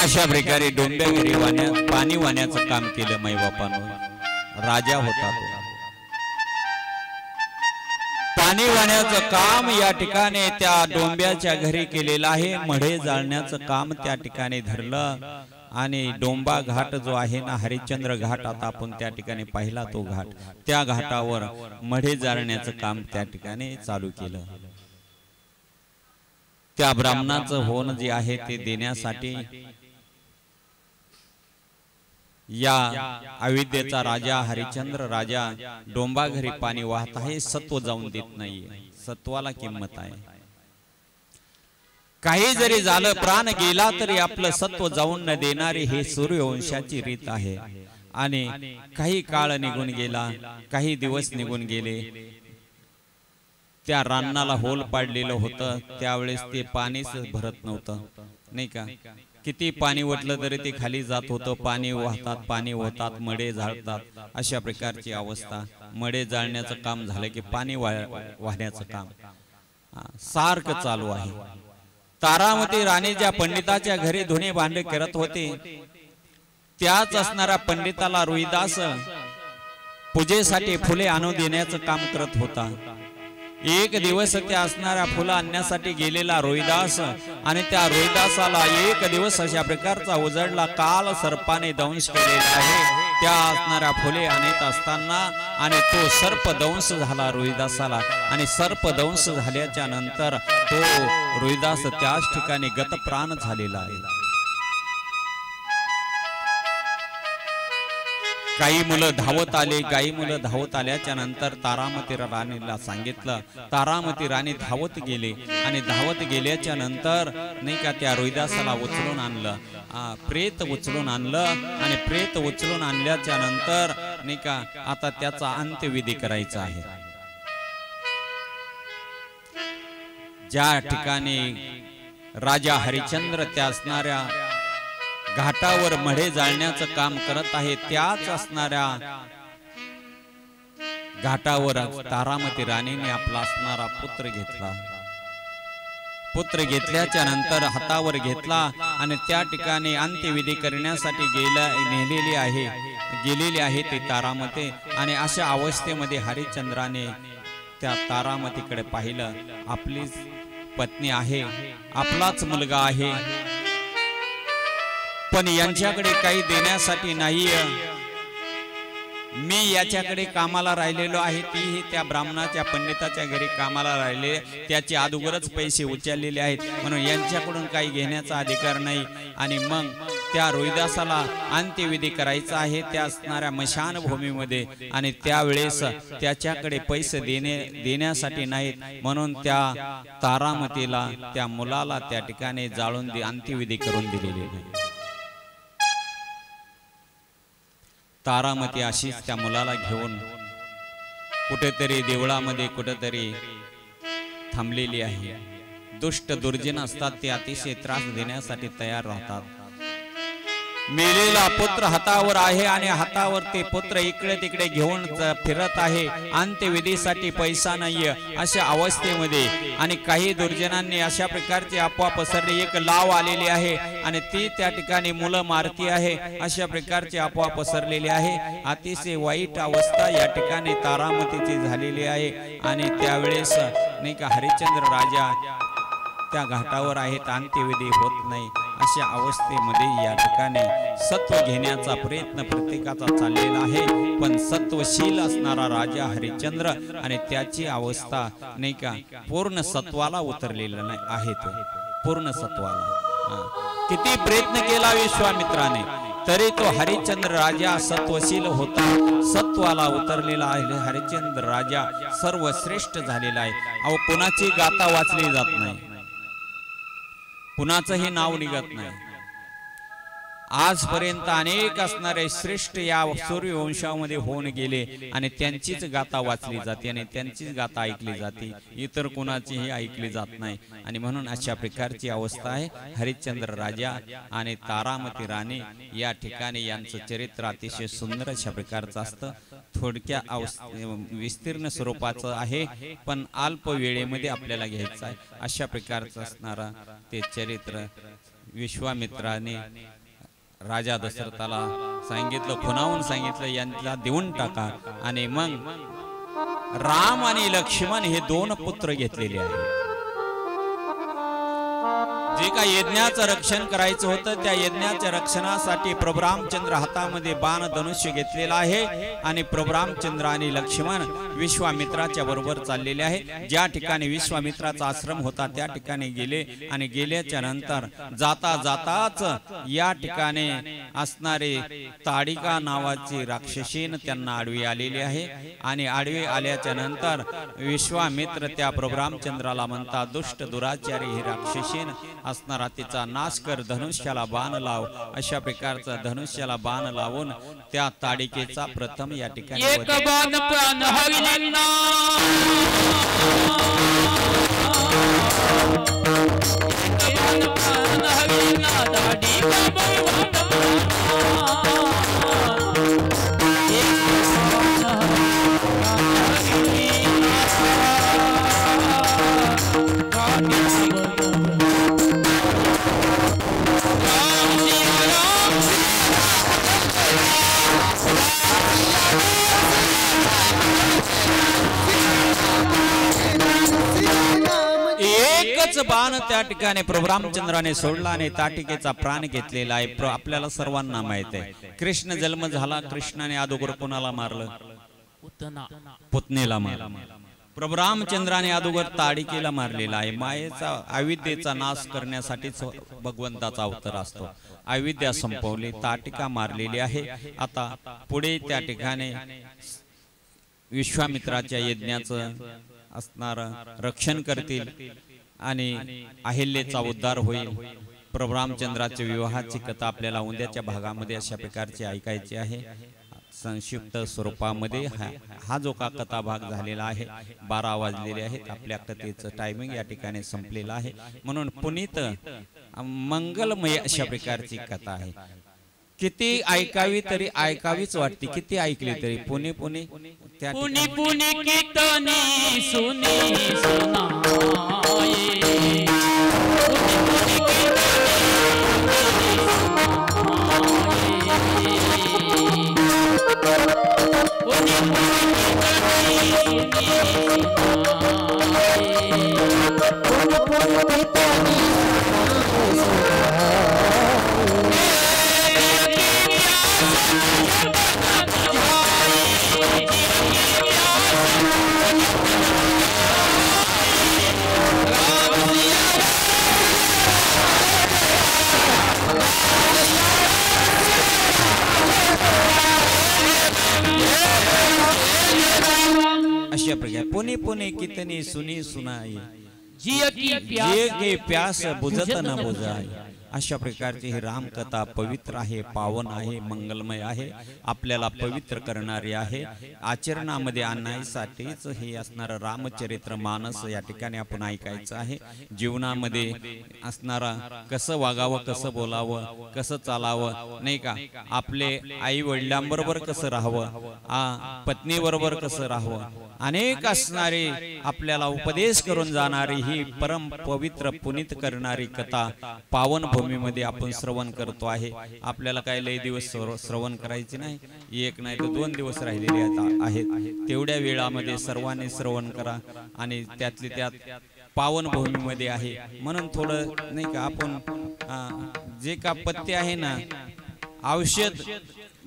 अशा प्रकारे डोंब्या घरी पाणी वाण्याचं काम केलं माईबापानं. राजा होता तो. पाणी वाण्याचं काम या ठिकाणी त्या डोंब्याच्या घरी केलेलं आहे. मढे जाळण्याचं काम त्या ठिकाणी धरलं आणि डोंबा घाट जो आहे ना, हरिश्चंद्र घाट, आता आपण त्या ठिकाणी पाहिला तो घाट, त्या घाटावर मढे जाळण्याचं काम त्या ठिकाणी चालू केलं. त्या ब्राह्मणाचं होण जे आहे ते देण्यासाठी या अयोध्येचा राजा हरिश्चंद्र राजा डोंबा घरी पाणी वाहत आहे. सत्व जाऊन देत नाहीये. सत्वाला किंमत आहे. काही जरी झालं, प्राण गेला तरी आपलं सत्व जाऊन न देणारी हे सूर्यवंशाची रीत आहे. आणि काही काळ निघून गेला, काही दिवस निघून गेले. त्या रानाला होल पाडलेलं होतं. त्यावेळेस ते पाणीच भरत नव्हतं, नाही का. किती पाणी वटलं तरी ते खाली जात होतं. पाणी वाहतात, पाणी होतात, मडे जाळतात, अशा प्रकारची अवस्था. मडे जाळण्याचं काम झालं की पाणी वाहण्याचं काम सारखं चालू आहे. तारामती राणी ज्या पंडिताच्या घरी धुणे भांडे करत होते, त्याच असणाऱ्या पंडिताला रोहिदास पूजेसाठी फुले आणून देण्याचं काम करत होता. एक दिवस त्या असणाऱ्या फुलं आणण्यासाठी गेलेला रोहिदास आणि त्या रोहिदासाला एक दिवस अशा प्रकारचा उजडला. काल सर्पाने दंश केलेला आहे त्या असणाऱ्या फुले आणत असताना, आणि तो सर्प दंश झाला रोहिदासाला. आणि सर्प दंश झाल्याच्या नंतर तो रोहिदास त्याच ठिकाणी गतप्राण झालेला आहे. काही मुलं धावत आले. काही मुलं धावत आल्याच्या नंतर तारामती राणीला सांगितलं. तारामती राणी धावत गेले आणि धावत गेल्याच्या नंतर नाही का त्या रोहिदासाला उचलून आणलं. प्रेत उचलून आणलं आणि प्रेत उचलून आणल्याच्या नंतर नाही का आता त्याचा अंत्यविधी करायचा आहे. ज्या ठिकाणी राजा हरिश्चंद्र त्या असणाऱ्या घाटावर मढे जाळण्याचं काम करत आहे, त्याच असणाऱ्या घाटावर तारामती राणीने आपला असणारा पुत्र घेतला. पुत्र घेतल्याच्या नंतर हातावर घेतला आणि त्या ठिकाणी अंत्यविधी करण्यासाठी गेलेली आहे ती तारामती. आणि अशा अवस्थेमध्ये हरिश्चंद्राने त्या तारामतीकडे पाहिलं. आपलीच पत्नी आहे, आपलाच मुलगा आहे, पण यांच्याकडे काही देण्यासाठी नाही. मी याच्याकडे कामाला राहिलेलो आहे, तीही त्या ब्राह्मणाच्या पंडिताच्या घरी कामाला राहिले, त्याचे अगोदरच पैसे उचललेले आहेत, म्हणून यांच्याकडून काही घेण्याचा अधिकार नाही. आणि मग त्या रोहिदासाला अंत्यविधी करायचा आहे त्या असणाऱ्या मशानभूमीमध्ये, आणि त्यावेळेस त्याच्याकडे पैसे देण्यासाठी नाहीत, म्हणून त्या तारामतीला त्या मुलाला त्या ठिकाणी जाळून अंत्यविधी करून दिलेली आहे. तारामती अशीच त्या मुलाला घेऊन कुठेतरी देवळामध्ये कुठेतरी थांबलेली आहे. दुष्ट दुर्जन असतात, ते अतिशय त्रास देण्यासाठी तयार राहतात. मेलेला पुत्र हातावर आहे आणि हातावर ते पुत्र इकडे तिकडे घेऊन फिरत आहे. अंत्यविधीसाठी पैसा नाहीये अशा अवस्थेमध्ये, आणि काही दुर्जनांनी अशा प्रकारची अफवा पसरली, एक लाव आलेली आहे आणि ती त्या ठिकाणी मुलं मारती आहे, अशा प्रकारची अफवा पसरलेली आहे. अतिशय वाईट अवस्था या ठिकाणी तारामतीची झालेली आहे. आणि त्यावेळेस नाही का हरिश्चंद्र राजा त्या घाटावर आहेत, अंत्यविधी होत नाही. अशा अवस्थेमध्ये या ठिकाणी सत्व घेण्याचा प्रयत्न प्रत्येकाचा चाललेला आहे, पण सत्वशील असणारा राजा हरिश्चंद्र आणि त्याची अवस्था नाही का पूर्ण सत्वाला उतरलेला नाही आहे. तो पूर्ण सत्वाला किती प्रयत्न केला विश्वामित्राने, तरी तो हरिश्चंद्र राजा सत्वशील होता, सत्वाला उतरलेला आहे. हरिश्चंद्र राजा सर्वश्रेष्ठ झालेला आहे. अहो, कुणाची गाथा वाचली जात नाही, कुणाचंही नाव निघत नाही. आजपर्यंत अनेक असणारे श्रेष्ठ या सूर्यवंशामध्ये होऊन गेले आणि त्यांचीच गाथा वाचली जाते आणि त्यांचीच गाथा ऐकली जाते, इतर कुणाचीही ऐकली जात नाही. आणि म्हणून अशा प्रकारची अवस्था आहे. हरिश्चंद्र राजा आणि तारामती राणी या ठिकाणी यांचं चरित्र अतिशय सुंदर अशा प्रकारचं असतं. थोडक्या विस्तीर्ण स्वरूपाचं आहे, पण अल्प वेळेमध्ये आपल्याला घ्यायचं आहे. अशा प्रकारचं असणारा ते चरित्र विश्वामित्राने राजा दशरथाला सांगितलं, खुणावून सांगितलं, यांना देऊन टाका. आणि मग राम आणि लक्ष्मण हे दोन पुत्र घेतलेले आहेत. जे काही यज्ञाचं रक्षण करायचं होतं त्या यज्ञाच्या रक्षणासाठी प्रभू रामचंद्र हातामध्ये बाण धनुष्य घेतलेला आहे आणि प्रभू रामचंद्र आणि लक्ष्मण विश्वामित्राच्या बरोबर चाललेले आहे. ज्या ठिकाणी विश्वामित्राचा आश्रम होता त्या ठिकाणी गेले आणि गेल्याच्या नंतर जाता जाताच या ठिकाणी असणारे ताडिका नावाची राक्षसीन त्यांना आडवी आलेली आहे. आणि आडवी आल्याच्या नंतर विश्वामित्र त्या प्रभू रामचंद्राला म्हणतात, दुष्ट दुराचारी ही राक्षसीन असणारा तिचा नाश कर, धनुष्याला बाण लाव. अशा प्रकारचा धनुष्याला बाण लावून त्या ताडिकेचा प्रथम या ठिकाणी एक बाण प्राण हरिणा, एक बाण प्राण हरिणा, दाढी एकच बाण त्या ठिकाणी प्रभू रामचंद्राने सोडला आणि ताटिकेचा प्राण घेतलेला आहे. आपल्याला सर्वांना माहित आहे कृष्ण जन्म झाला, कृष्णाने अगोदर कोणाला मारलं? पुतनेला मारलं. प्रभू रामचंद्राने अगोदर ताडिकेला मारलेला आहे. मायेचा अविद्येचा नाश करण्यासाठीच भगवंताचा अवतार असतो. अविद्या संपवली, ताटिका मारलेली आहे. आता पुढे त्या ठिकाणी विश्वामित्राच्या यज्ञाचं असणार रक्षण करतील आणि अहिल्याचा उद्धार होईल. प्रभू रामचंद्राच्या विवाहाची कथा आपल्याला उद्याच्या भागामध्ये अशा प्रकारची ऐकायची आहे. संक्षिप्त स्वरूपामध्ये हा जो का कथा भाग झालेला आहे, 12 वाजलेले आहेत. आपल्या कथेचं टायमिंग या ठिकाणी संपलेलं आहे. म्हणून पुनीत मंगलमय अशा प्रकारची कथा आहे. किती ऐकावी तरी ऐकावीच वाटते, किती ऐकली तरी पुणे पुणे पुणे पुणे कीर्तनी सुनी सुनाये अशा प्रकारे पुणे पुणे कितनी सुनी सुनाई जिय की प्यास बुझत न बुझाई. अशा प्रकारची ही रामकथा पवित्र आहे, पावन आहे, मंगलमय आहे, आपल्याला पवित्र करणारी आहे. आचरणामध्ये आणण्यासाठीच हे असणारं रामचरित्र मानस या ठिकाणी आपण ऐकायचं आहे. जीवनामध्ये असणारा कसं वागावं, कसं बोलावं, कसं चालावं, नाही का, आपले आई वडिलांबरोबर कसं राहावं, पत्नीबरोबर कसं राहावं, अनेक असणारे आपल्याला उपदेश करून जाणारी ही परम पवित्र पुनीत करणारी कथा पावन भूमीमध्ये आपण श्रवण करतो आहे. आपल्याला काही लय दिवस श्रवण करायचे नाही, एक नाही तर 2 दिवस राहिलेले आहेत. तेवढ्या वेळामध्ये सर्वांनी श्रवण करा आणि त्यातले त्यात पावन भूमीमध्ये आहे म्हणून थोडं नाही का आपण जे का पथ्य आहे ना, औषध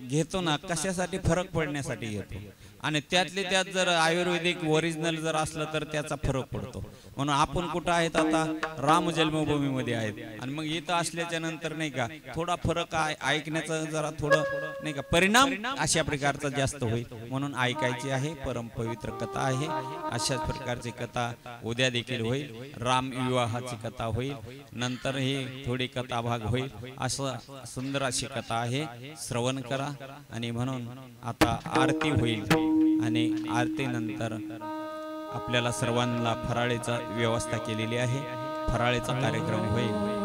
घेतो ना, कशासाठी? फरक पडण्यासाठी घेतो. आणि त्यातले त्यात जर आयुर्वेदिक ओरिजिनल जर असलं तर त्याचा फरक पडतो. म्हणून आपण कुठं आहेत? आता राम जन्मभूमीमध्ये आहेत. आणि मग इथं असल्याच्या नंतर नाही का थोडा फरक ऐकण्याचा जरा थोडं नाही का परिणाम अशा प्रकारचा जास्त होईल. म्हणून ऐकायची आहे. परम पवित्र कथा आहे. अशाच प्रकारची कथा उद्या देखील होईल. राम विवाहाची कथा होईल. नंतर ही थोडी कथा भाग होईल. असं सुंदर अशी कथा आहे. श्रवण करा. आणि म्हणून आता आरती होईल आणि आरतीनंतर आपल्याला सर्वांना फराळीचा व्यवस्था केलेली आहे. फराळीचा कार्यक्रम होईल.